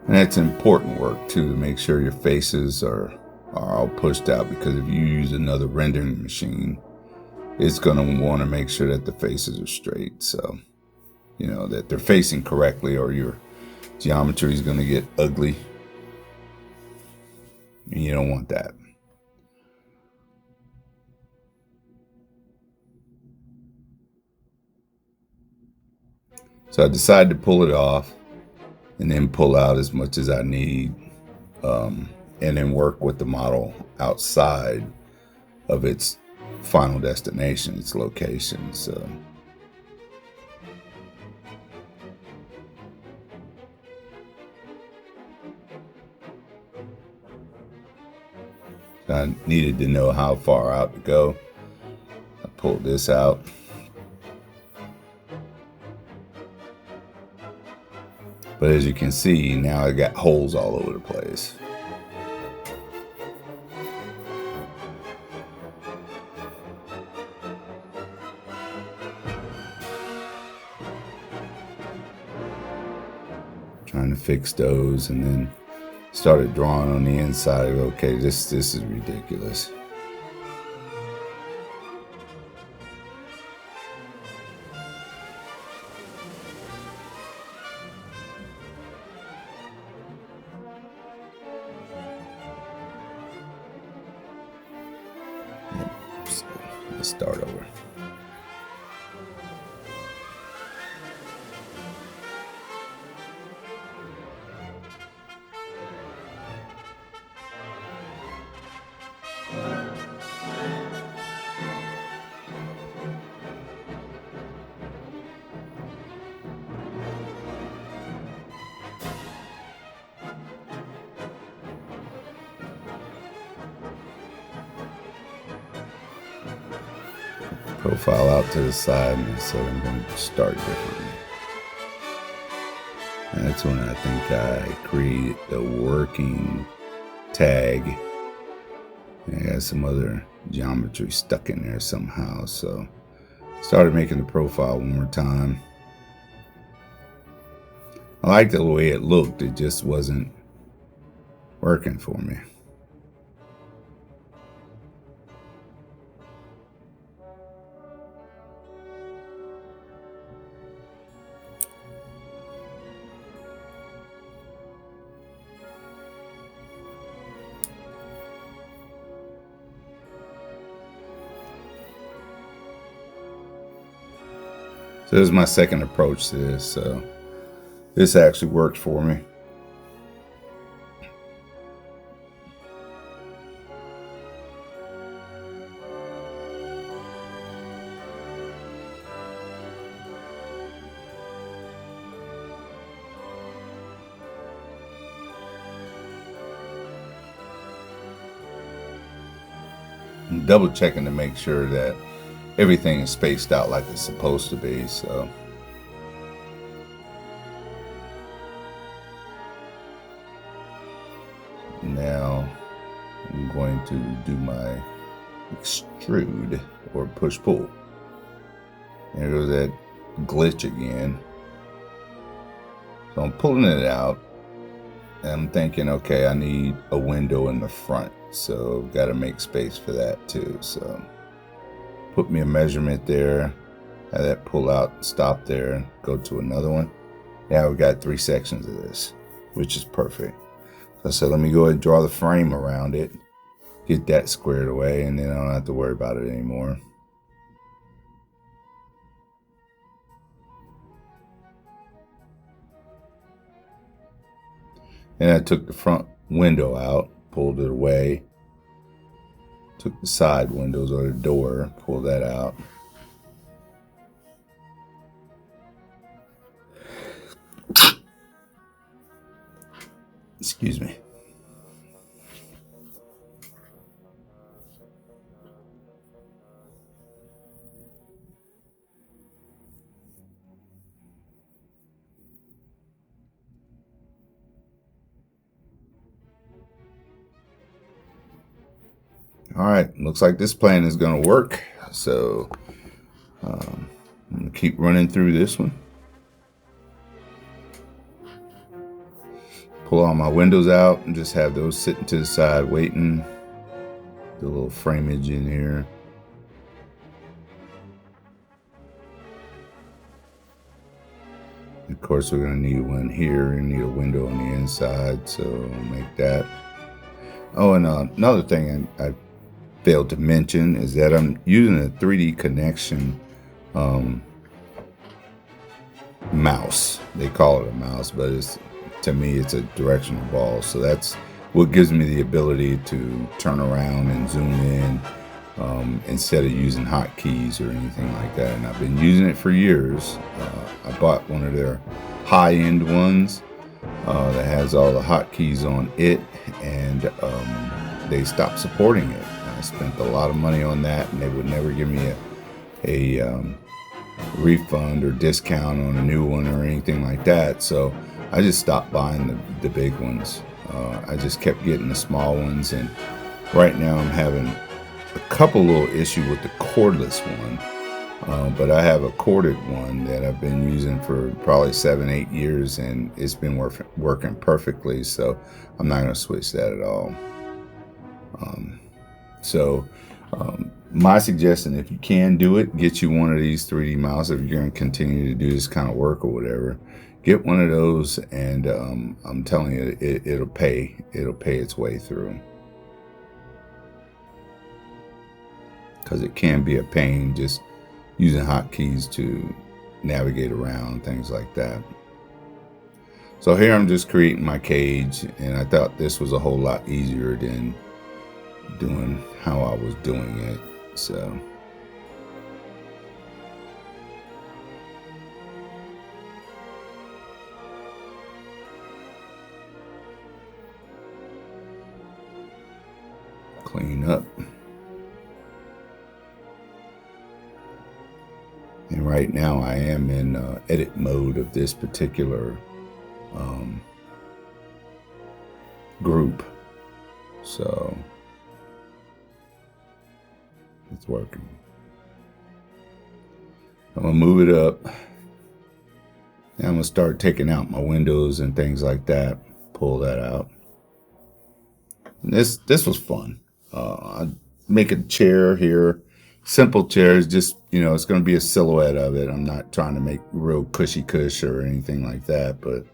And it's important work too, to make sure your faces are all pushed out, because if you use another rendering machine, it's going to want to make sure that the faces are straight. So, you know, that they're facing correctly, or your geometry is going to get ugly. And you don't want that. So I decided to pull it off and then pull out as much as I need, and then work with the model outside of its final destination, its location. So So I needed to know how far out to go. I pulled this out. But as you can see, now I got holes all over the place. Trying to fix those, and then started drawing on the inside. Okay, this is ridiculous. So let's start over. Profile out to the side, and so I'm going to start differently. And that's when I think I created the working tag. And I got some other geometry stuck in there somehow, so started making the profile one more time. I liked the way it looked, it just wasn't working for me. So this is my second approach to this, so this actually worked for me. I'm double checking to make sure that everything is spaced out like it's supposed to be, so. Now I'm going to do my extrude or push-pull. There goes that glitch again. So I'm pulling it out, and I'm thinking, okay, I need a window in the front, so I've got to make space for that too. So put me a measurement there, have that pull out and stop there and go to another one. Now we've got 3 sections of this, which is perfect. So I said, let me go ahead and draw the frame around it, get that squared away, and then I don't have to worry about it anymore. And I took the front window out, pulled it away. Took the side windows or the door, pulled that out. Excuse me. All right, looks like this plan is going to work. So I'm going to keep running through this one. Pull all my windows out and just have those sitting to the side waiting. The little frameage in here. Of course, we're going to need one here and need a window on the inside, so I'll make that. Oh, and another thing I failed to mention is that I'm using a 3D connection mouse. They call it a mouse, but to me it's a directional ball. So that's what gives me the ability to turn around and zoom in instead of using hotkeys or anything like that. And I've been using it for years. I bought one of their high-end ones that has all the hotkeys on it, and they stopped supporting it. I spent a lot of money on that, and they would never give me a refund or discount on a new one or anything like that. So I just stopped buying the big ones. I just kept getting the small ones, and right now I'm having a couple little issues with the cordless one. But I have a corded one that I've been using for probably 7-8 years, and it's been working perfectly, so I'm not going to switch that at all. My suggestion, if you can do it, get you one of these 3D mouses. If you're going to continue to do this kind of work or whatever, get one of those, and I'm telling you, it'll pay its way through, because it can be a pain just using hotkeys to navigate around, things like that. So here I'm just creating my cage, and I thought this was a whole lot easier than doing how I was doing it. So clean up. And right now I am in edit mode of this particular group, so it's working. I'm gonna move it up, and I'm gonna start taking out my windows and things like that. Pull that out. And this was fun. I make a chair here. Simple chairs, just, it's going to be a silhouette of it. I'm not trying to make real cushy cush or anything like that, but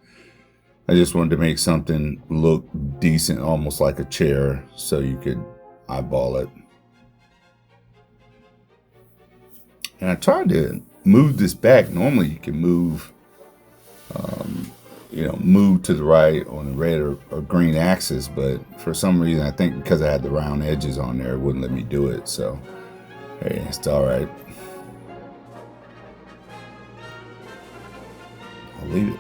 I just wanted to make something look decent, almost like a chair, so you could eyeball it. And I tried to move this back. Normally you can move, move to the right on the red or green axis, but for some reason, I think because I had the round edges on there, it wouldn't let me do it, so hey, it's all right. I'll leave it.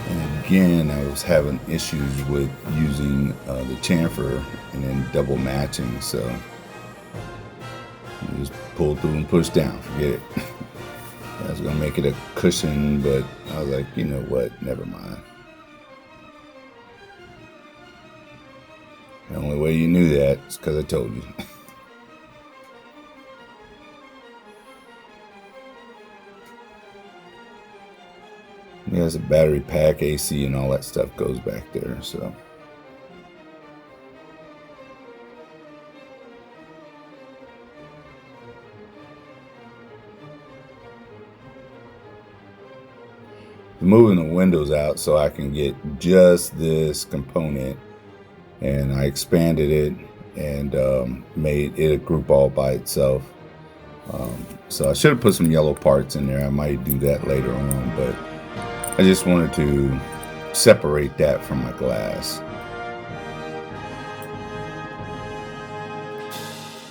And again, I was having issues with using the chamfer and then double matching, so you just pull through and push down. Forget it. I was gonna make it a cushion, but I was like, you know what? Never mind. The only way you knew that is because I told you. It has a battery pack, AC, and all that stuff goes back there, so. Moving the windows out so I can get just this component, and I expanded it and made it a group all by itself. So I should have put some yellow parts in there. I might do that later on, but I just wanted to separate that from my glass.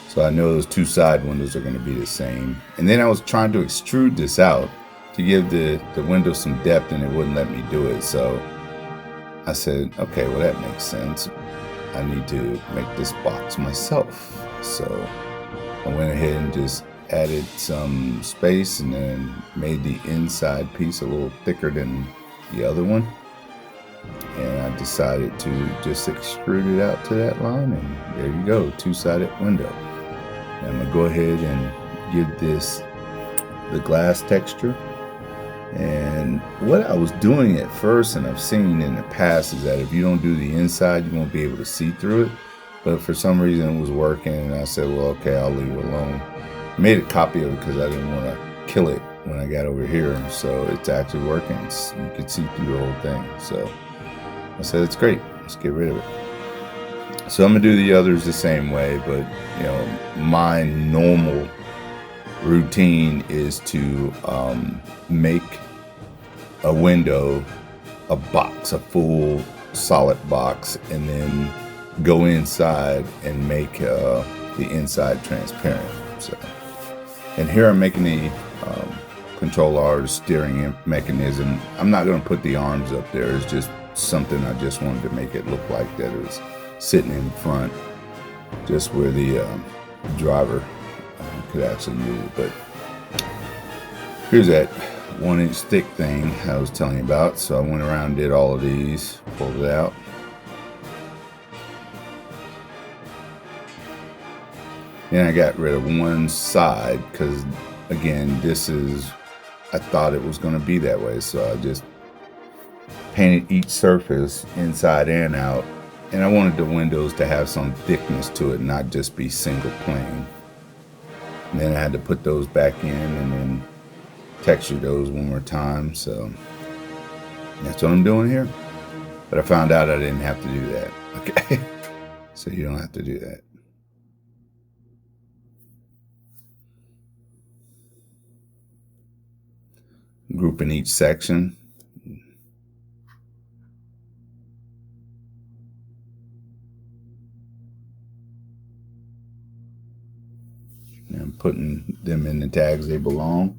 So I know those two side windows are going to be the same. And then I was trying to extrude this out to give the window some depth, and it wouldn't let me do it. So I said, okay, well, that makes sense. I need to make this box myself. So I went ahead and just added some space and then made the inside piece a little thicker than the other one. And I decided to just extrude it out to that line, and there you go, two-sided window. And I'm gonna go ahead and give this the glass texture. And what I was doing at first, and I've seen in the past, is that if you don't do the inside, you won't be able to see through it. But for some reason it was working, and I said, well, okay, I'll leave it alone. I made a copy of it because I didn't want to kill it when I got over here. So it's actually working. You could see through the whole thing. So I said, it's great. Let's get rid of it. So I'm going to do the others the same way, but my normal routine is to make a window, a box, a full solid box, and then go inside and make the inside transparent. So, and here I'm making the control arm steering mechanism. I'm not going to put the arms up there. It's just something I just wanted to make it look like that it was sitting in front, just where the driver could actually move. But here's that 1-inch thick thing I was telling you about. So I went around and did all of these, pulled it out. Then I got rid of one side because, again, I thought it was going to be that way. So I just painted each surface inside and out. And I wanted the windows to have some thickness to it, not just be single plane. And then I had to put those back in and then texture those one more time. So that's what I'm doing here. But I found out I didn't have to do that. Okay. So you don't have to do that. Grouping each section. And putting them in the tags they belong.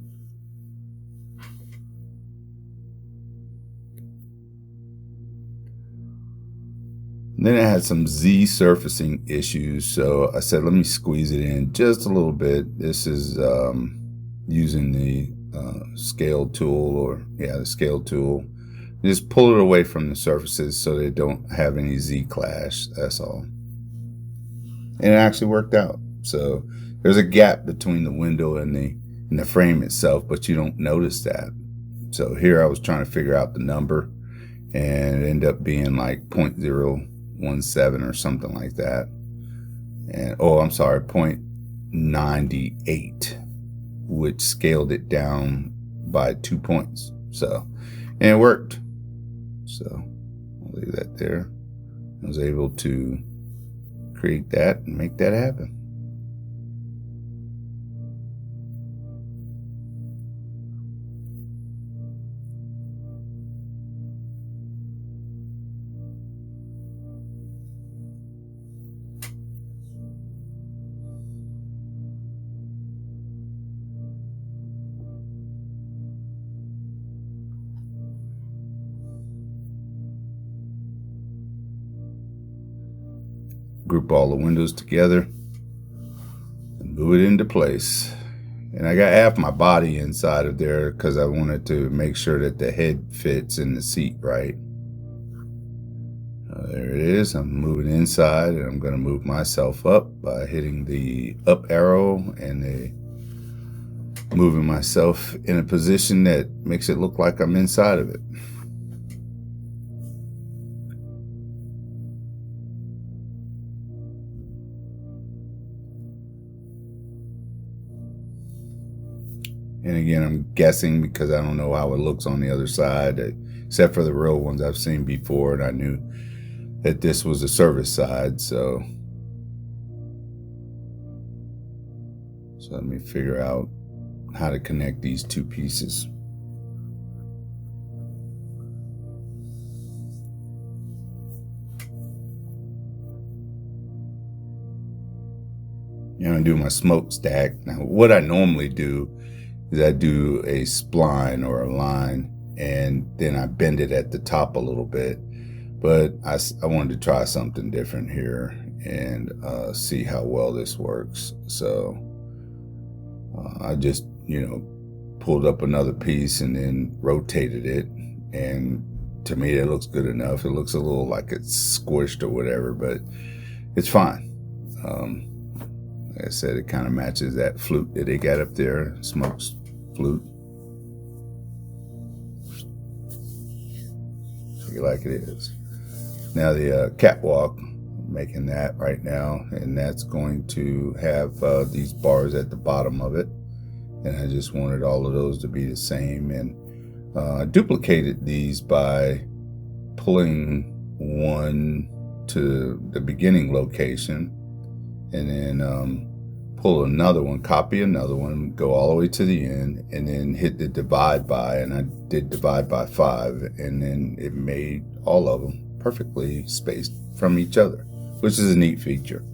And then I had some Z surfacing issues, so I said, let me squeeze it in just a little bit. This is using the scale tool, the scale tool. Just pull it away from the surfaces so they don't have any Z clash, that's all. And it actually worked out. So there's a gap between the window and the frame itself, but you don't notice that. So here I was trying to figure out the number, and it ended up being like 0.017 or something like that. And oh, I'm sorry, 0.98, which scaled it down by 2 points. So, and it worked. So I'll leave that there. I was able to create that and make that happen. Group all the windows together and move it into place. And I got half my body inside of there because I wanted to make sure that the head fits in the seat right. There it is. I'm moving inside, and I'm going to move myself up by hitting the up arrow and moving myself in a position that makes it look like I'm inside of it. And again, I'm guessing because I don't know how it looks on the other side, except for the real ones I've seen before, and I knew that this was the service side. So let me figure out how to connect these two pieces. I'm gonna do my smokestack. Now, what I normally do is I do a spline or a line, and then I bend it at the top a little bit. But I wanted to try something different here and see how well this works. So I just, pulled up another piece and then rotated it. And to me, it looks good enough. It looks a little like it's squished or whatever, but it's fine. Like I said, it kind of matches that flute that they got up there, smokes flute. See, like it is. Now the catwalk, I'm making that right now, and that's going to have these bars at the bottom of it. And I just wanted all of those to be the same, and I duplicated these by pulling one to the beginning location, and then pull another one, copy another one, go all the way to the end, and then hit the divide by, and I did divide by 5, and then it made all of them perfectly spaced from each other, which is a neat feature.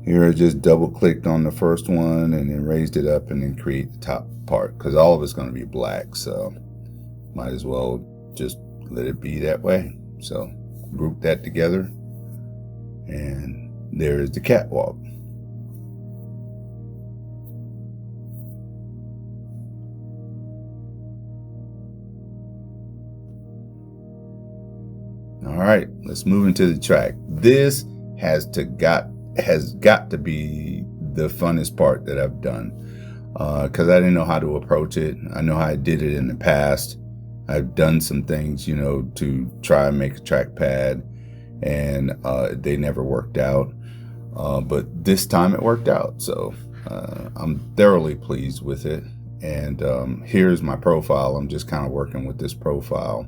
Here I just double clicked on the first one and then raised it up and then create the top part, because all of it's going to be black, so might as well just let it be that way. So group that together, and there is the catwalk. All right, let's move into the track. This has got to be the funnest part that I've done, because I didn't know how to approach it. I know how I did it in the past. I've done some things, you know, to try and make a track pad, and they never worked out. But this time it worked out, so I'm thoroughly pleased with it. And here's my profile. I'm just kind of working with this profile,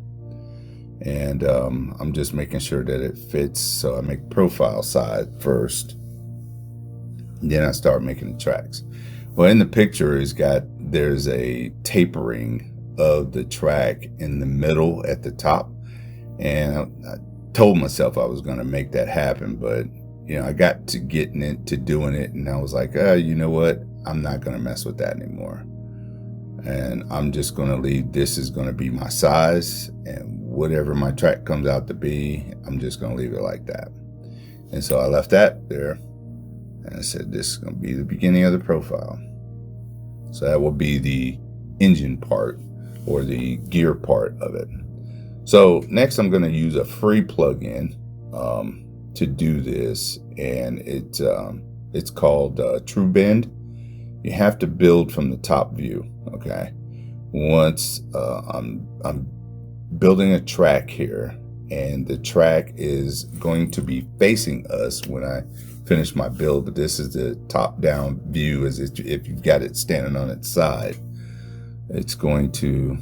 and I'm just making sure that it fits. So I make profile side first, then I start making the tracks. Well, in the picture there's a tapering of the track in the middle at the top, and I told myself I was going to make that happen, but you know, I got to getting into doing it, and I was like, you know what, I'm not going to mess with that anymore, and I'm just going to leave. This is going to be my size, and whatever my track comes out to be, I'm just going to leave it like that. And so I left that there, and I said, this is going to be the beginning of the profile. So that will be the engine part, or the gear part of it. So next I'm going to use a free plugin to do this, and it's called True Bend. You have to build from the top view. Okay, once I'm building a track here, and the track is going to be facing us when I finish my build, but this is the top down view. As if you've got it standing on its side, it's going to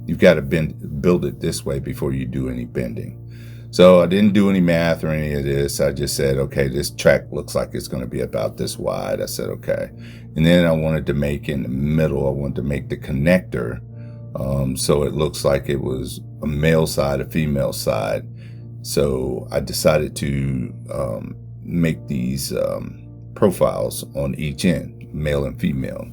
you've got to build it this way before you do any bending. So I didn't do any math or any of this. I just said, okay, this track looks like it's going to be about this wide. I said, okay. And then I wanted to make in the middle, I wanted to make the connector so it looks like it was a male side, a female side. So I decided to make these profiles on each end, male and female.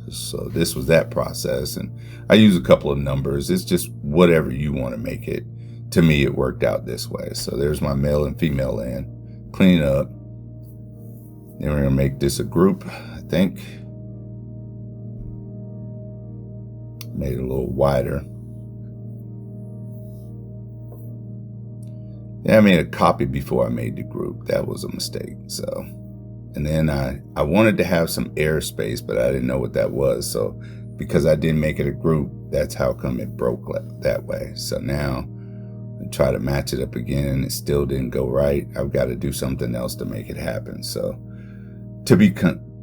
So this was that process, and I use a couple of numbers. It's just whatever you want to make it. To me, it worked out this way. So there's my male and female end. Clean it up. Then we're gonna make this a group. I think made it a little wider. Yeah, I made a copy before I made the group. That was a mistake. So. And then I wanted to have some airspace, but I didn't know what that was. So because I didn't make it a group, that's how come it broke that way. So now I try to match it up again, and it still didn't go right. I've got to do something else to make it happen. So to be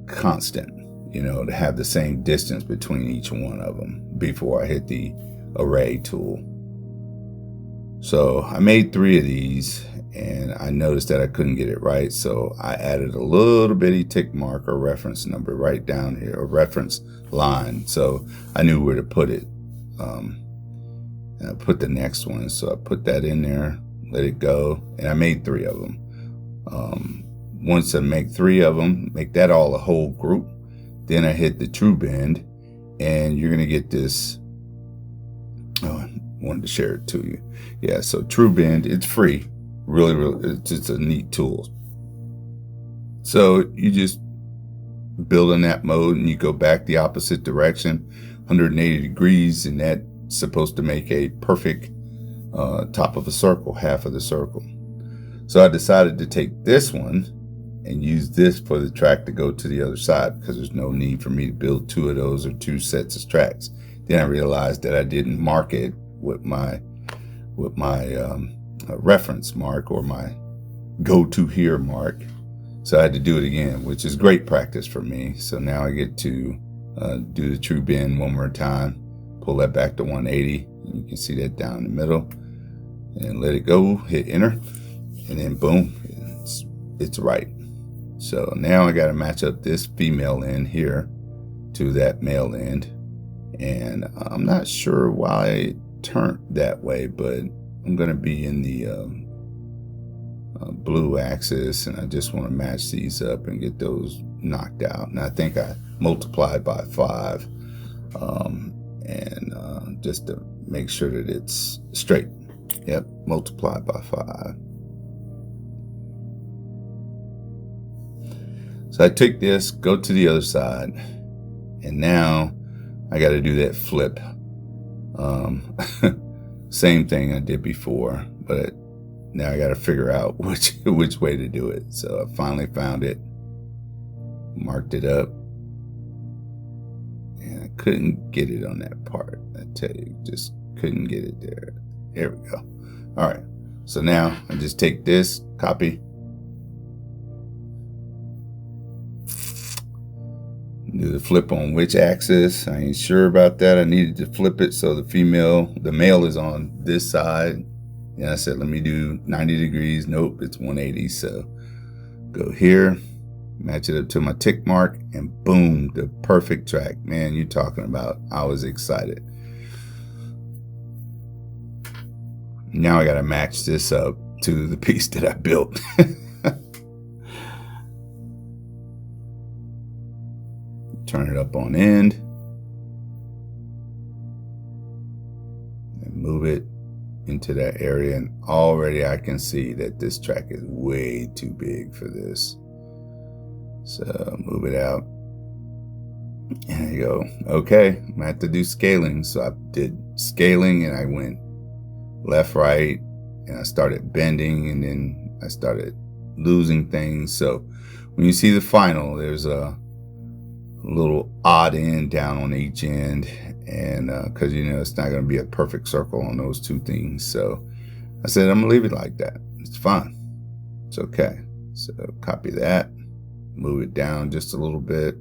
constant, you know, to have the same distance between each one of them before I hit the array tool. So I made 3 of these, and I noticed that I couldn't get it right, so I added a little bitty tick mark or reference number right down here, or reference line, so I knew where to put it. And I put the next one, so I put that in there, let it go, and I made 3 of them. Once I make 3 of them, make that all a whole group, then I hit the True Bend, and you're gonna get this. Oh, I wanted to share it to you. Yeah, so True Bend, it's free. Really, it's just a neat tool. So you just build in that mode, and you go back the opposite direction, 180 degrees, and that's supposed to make a perfect top of a circle, half of the circle. So I decided to take this one and use this for the track to go to the other side, because there's no need for me to build 2 of those or 2 sets of tracks. Then I realized that I didn't mark it with my reference mark, or my go to here mark. So I had to do it again, which is great practice for me. So now I get to do the True Bend one more time, pull that back to 180. You can see that down in the middle, and let it go, hit enter, and then boom, it's right. So now I got to match up this female end here to that male end, and I'm not sure why it turned that way, but I'm going to be in the blue axis, and I just want to match these up and get those knocked out. And I think I multiplied by 5, and just to make sure that it's straight. Yep, multiply by 5. So I take this, go to the other side, and now I got to do that flip. Same thing I did before, but now I got to figure out which way to do it. So I finally found it, marked it up, and I couldn't get it on that part. I tell you, just couldn't get it there. There we go. All right. So now I just take this, copy, do the flip on which axis. I ain't sure about that. I needed to flip it so the male is on this side. And I said, let me do 90 degrees. Nope, it's 180. So go here, match it up to my tick mark, and boom, the perfect track. Man, you're talking about, I was excited. Now I got to match this up to the piece that I built. Turn it up on end and move it into that area, and already I can see that this track is way too big for this. So move it out, and there you go. Okay, I'm gonna have to do scaling. So I did scaling, and I went left, right, and I started bending, and then I started losing things. So when you see the final, there's a little odd end down on each end, and because it's not going to be a perfect circle on those two things. So I said, I'm gonna leave it like that. It's fine, it's okay. So copy that, move it down just a little bit,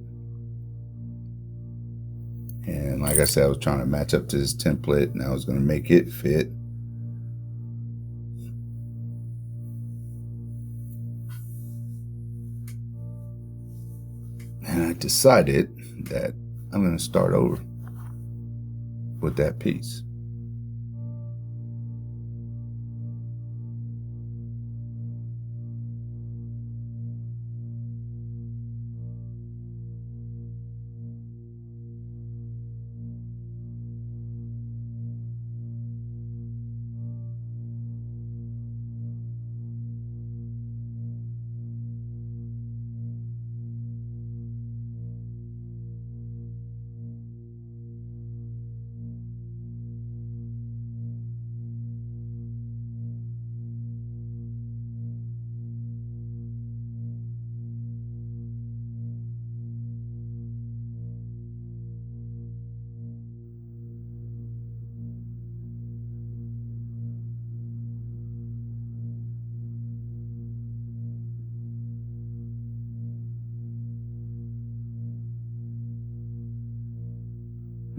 and like I said, I was trying to match up to this template, and I was going to make it fit. And I decided that I'm going to start over with that piece.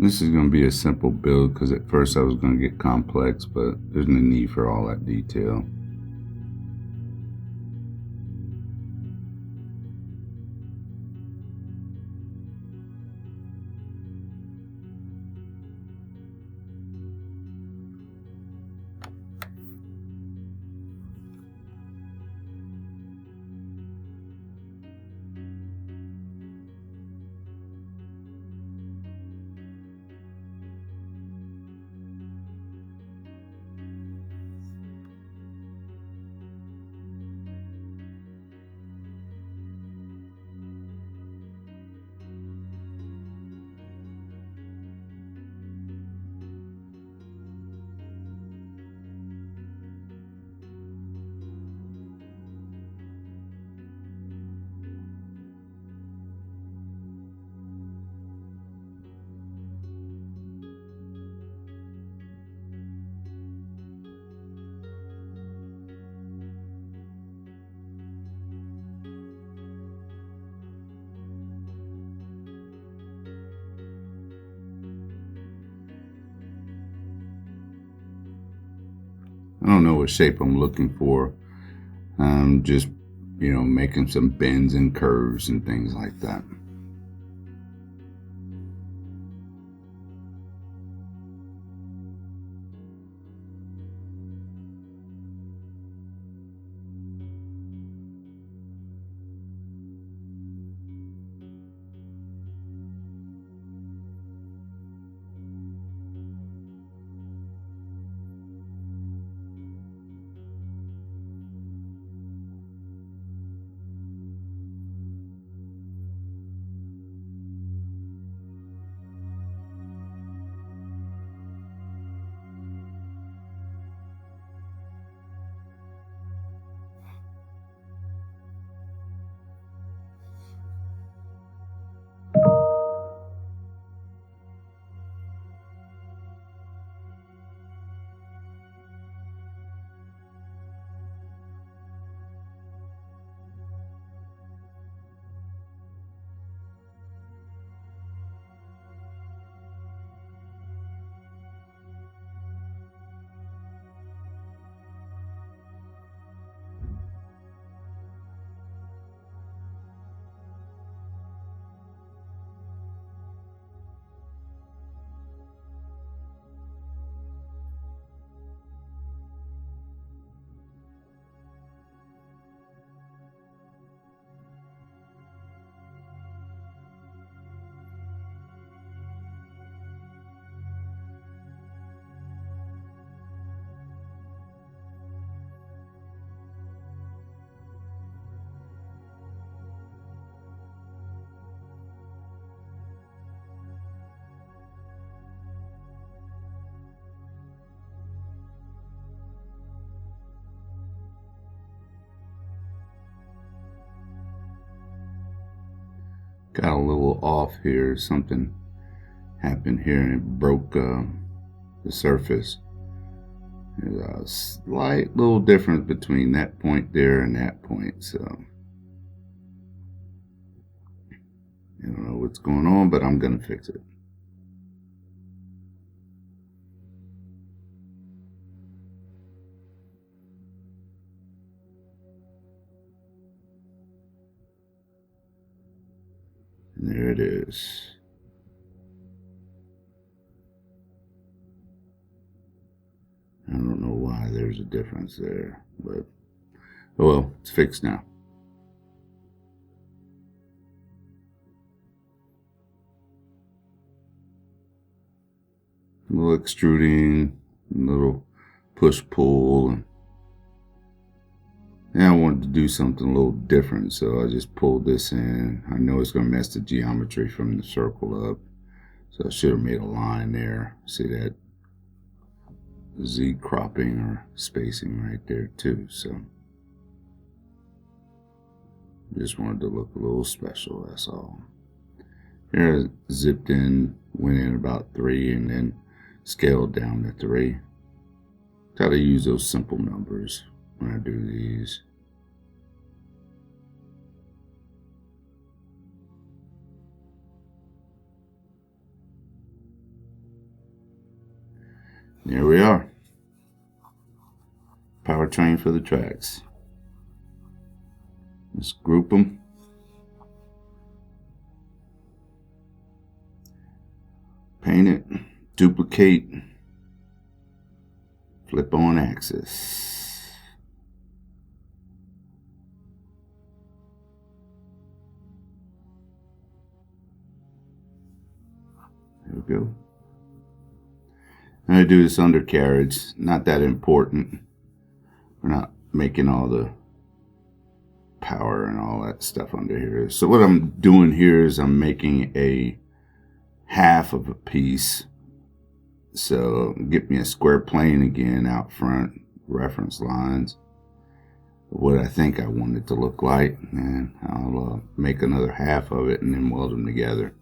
This is going to be a simple build because at first I was going to get complex, but there's no need for all that detail. I don't know what shape I'm looking for. I'm just, making some bends and curves and things like that. got a little off here. Something happened here and it broke the surface. There's a slight little difference between that point there and that point, so I don't know what's going on, but I'm gonna fix it. And there it is. I don't know why there's a difference there, but oh well, it's fixed now. A little extruding, a little push-pull, and I wanted to do something a little different, so I just pulled this in. I know it's going to mess the geometry from the circle up, so I should have made a line there. See that Z cropping or spacing right there too, so just wanted to look a little special, that's all. Here I zipped in, went in about 3 and then scaled down to 3. Try to use those simple numbers when I do these. There we are. Powertrain for the tracks. Let's group them. Paint it. Duplicate. Flip on axis. There we go. I'm going to do this undercarriage. Not that important. We're not making all the power and all that stuff under here. So what I'm doing here is I'm making a half of a piece. So get me a square plane again out front, reference lines, what I think I want it to look like, and I'll make another half of it and then weld them together.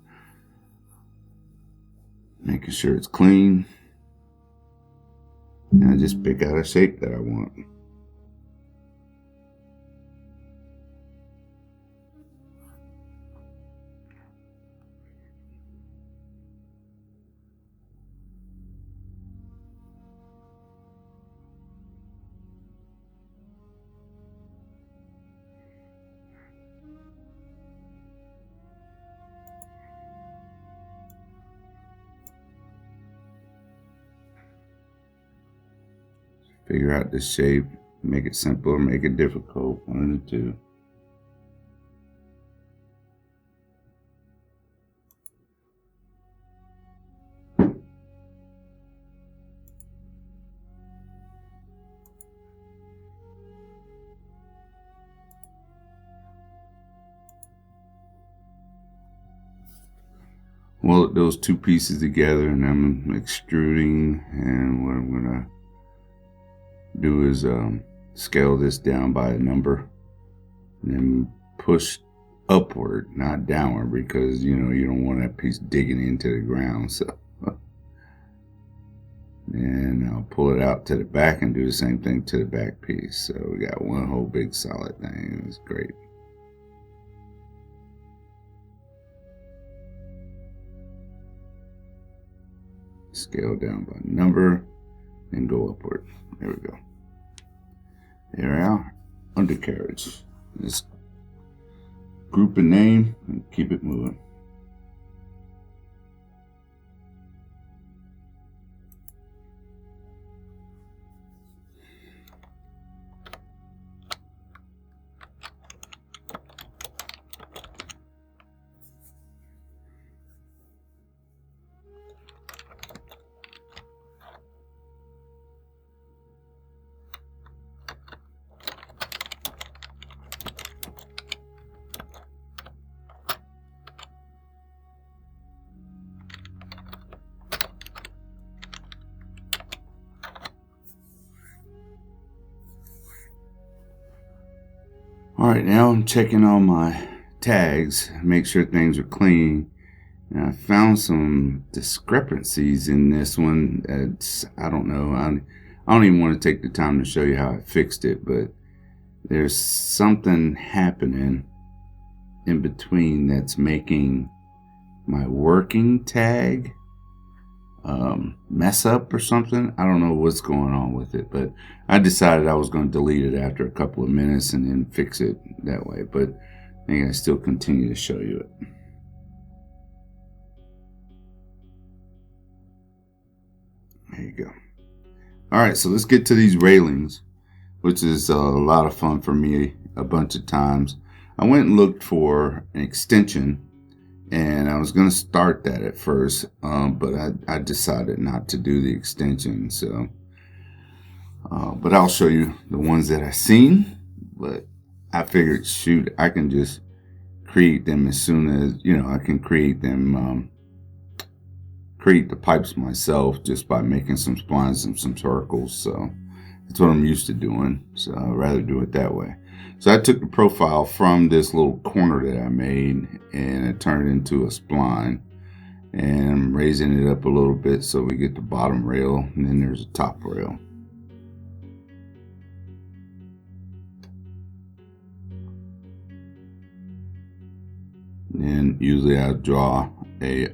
Making sure it's clean. And I just pick out a shape that I want. Figure out the shape, make it simple or make it difficult, one of the two. Weld those two pieces together, and I'm extruding, and what I'm gonna do is scale this down by a number and then push upward, not downward, because you don't want that piece digging into the ground. So and I'll pull it out to the back and do the same thing to the back piece. So we got one whole big solid thing. It's great. Scale down by number and go upward. There we go. There we are, undercarriage. Just group a name and keep it moving. All right, now I'm checking on my tags, make sure things are clean. And I found some discrepancies in this one. I don't know. I don't even want to take the time to show you how I fixed it, but there's something happening in between that's making my working tag mess up or something. I don't know what's going on with it, but I decided I was going to delete it after a couple of minutes and then fix it that way. But I think I still continue to show you it. There you go. All right, so let's get to these railings, which is a lot of fun for me a bunch of times. I went and looked for an extension, and I was going to start that at first, but I decided not to do the extension. So, but I'll show you the ones that I've seen. But I figured, shoot, I can just create them as soon as, I can create them, create the pipes myself just by making some splines and some circles. So that's what I'm used to doing. So I'd rather do it that way. So I took the profile from this little corner that I made and I turned it into a spline, and I'm raising it up a little bit so we get the bottom rail, and then there's a top rail. And then usually I draw a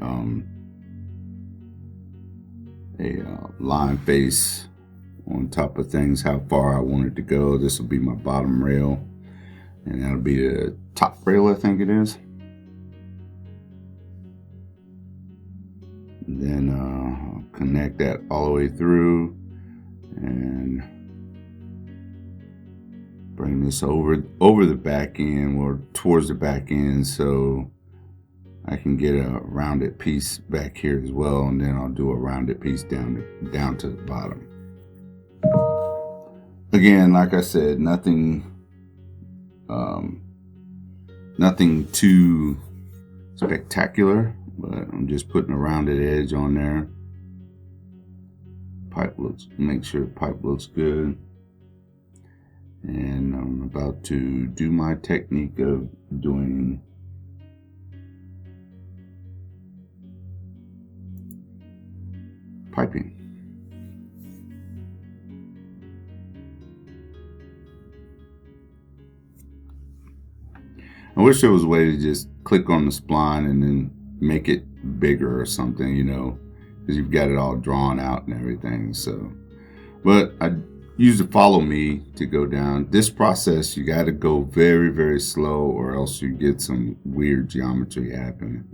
line face on top of things, how far I want it to go. This will be my bottom rail, and that'll be the top rail, I think it is. And then I'll connect that all the way through and bring this over the back end, or towards the back end, so I can get a rounded piece back here as well, and then I'll do a rounded piece down to the bottom. Again, like I said, nothing too spectacular, but I'm just putting a rounded edge on there. Make sure the pipe looks good. And I'm about to do my technique of doing piping. I wish there was a way to just click on the spline and then make it bigger or something, because you've got it all drawn out and everything. So, but I use the follow me to go down. This process, you got to go very, very slow, or else you get some weird geometry happening.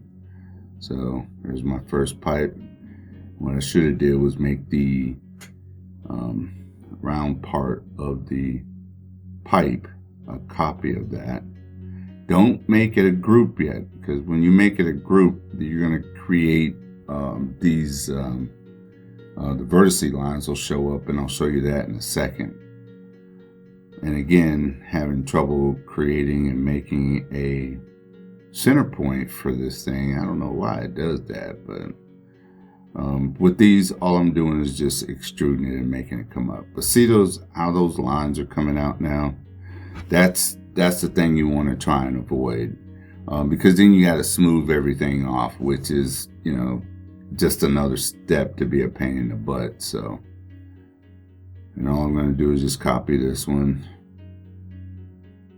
So there's my first pipe. What I should have did was make the round part of the pipe a copy of that. Don't make it a group yet, because when you make it a group, you're going to create these, the vertice lines will show up, and I'll show you that in a second. And again, having trouble creating and making a center point for this thing. I don't know why it does that, but with these, all I'm doing is just extruding it and making it come up. But see how those lines are coming out now? That's the thing you want to try and avoid, because then you got to smooth everything off, which is, just another step to be a pain in the butt. So, and all I'm going to do is just copy this one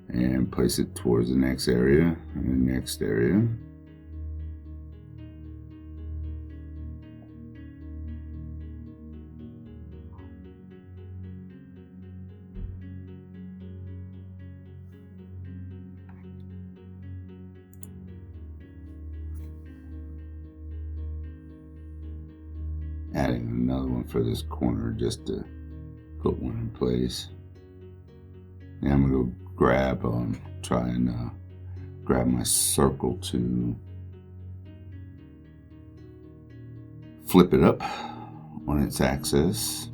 and place it towards the next area and the next area. Adding another one for this corner just to put one in place. And I'm going to grab try and grab my circle to flip it up on its axis.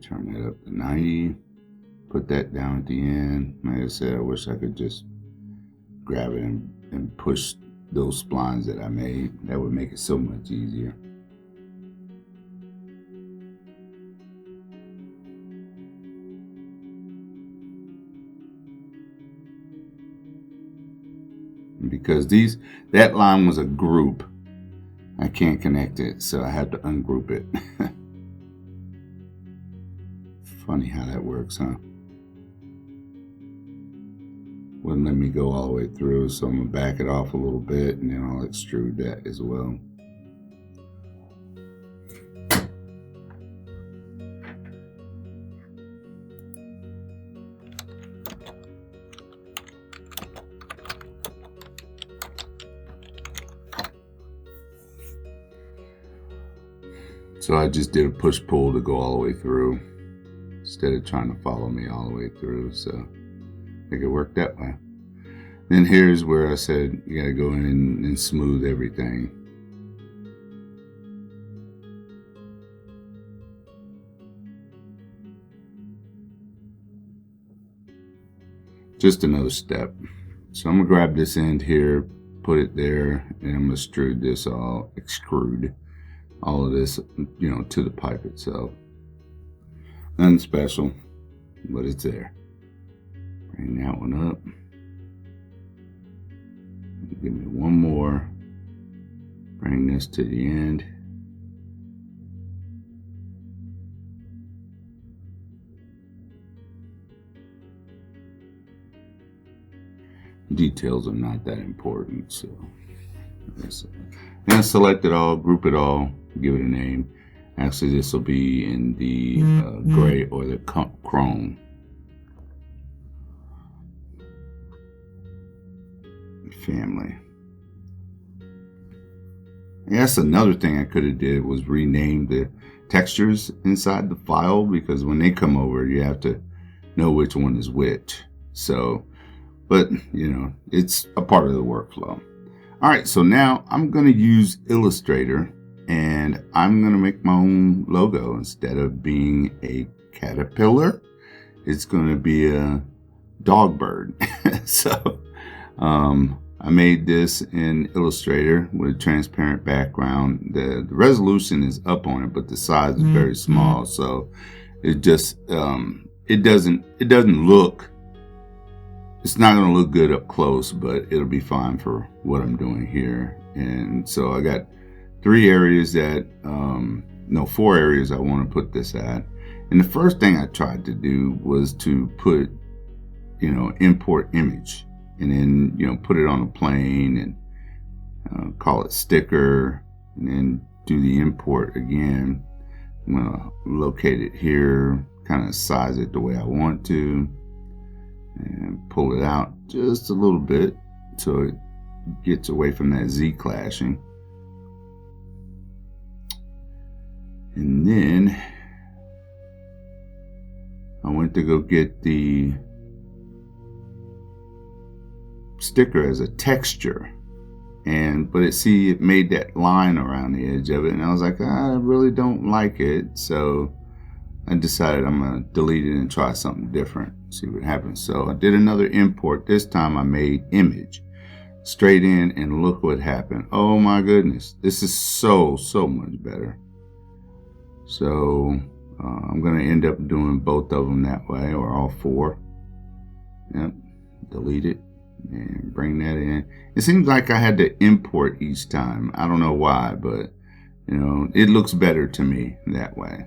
Turn that up to 90, put that down at the end. Like I said, I wish I could just grab it and push those splines that I made. That would make it so much easier. Because that line was a group, I can't connect it, so I had to ungroup it. Funny how that works, huh? Wouldn't let me go all the way through, so I'm gonna back it off a little bit and then I'll extrude that as well. So I just did a push-pull to go all the way through instead of trying to follow me all the way through, so I think it worked that way. Then here's where I said you gotta go in and smooth everything. Just another step. So I'm gonna grab this end here, put it there, and I'm gonna extrude all of this, to the pipe itself. Nothing special, but it's there. Bring that one up. Give me one more. Bring this to the end. Details are not that important, so then select it all, group it all, give it a name. Actually, this will be in the gray or the chrome family. I guess another thing I could have did was rename the textures inside the file, because when they come over, you have to know which one is which. So, but it's a part of the workflow. All right, so now I'm going to use Illustrator and I'm going to make my own logo. Instead of being a caterpillar, it's going to be a dog bird. So I made this in Illustrator with a transparent background. The resolution is up on it, but the size is very small. So it just, it doesn't look, it's not going to look good up close, but it'll be fine for what I'm doing here. And so I got 4 areas I want to put this at. And the first thing I tried to do was to put, import image, and then, put it on a plane and call it sticker, and then do the import again. I'm going to locate it here, kind of size it the way I want to, and pull it out just a little bit so it gets away from that Z clashing. And then I went to go get the sticker as a texture, but it made that line around the edge of it, and I was like, I really don't like it. So I decided I'm gonna delete it and try something different, see what happens. So I did another import. This time I made image straight in, and look what happened. Oh my goodness, this is so much better. So I'm gonna end up doing both of them that way, or all 4. Yep, delete it and bring that in. It seems like I had to import each time. I don't know why, but it looks better to me that way.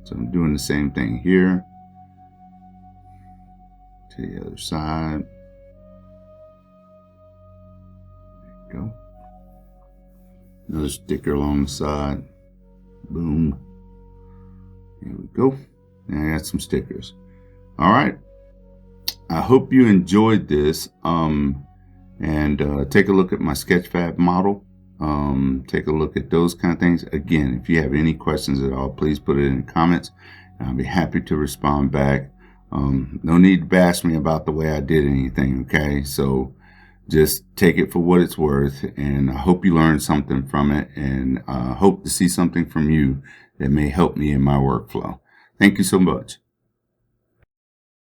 So I'm doing the same thing here to the other side. There you go. Another sticker along the side. Boom. Here we go. And I got some stickers. All right. I hope you enjoyed this. Take a look at my Sketchfab model. Take a look at those kind of things. Again, if you have any questions at all, please put it in the comments, and I'll be happy to respond back. No need to bash me about the way I did anything, okay? So just take it for what it's worth, and I hope you learned something from it, and hope to see something from you that may help me in my workflow. Thank you so much.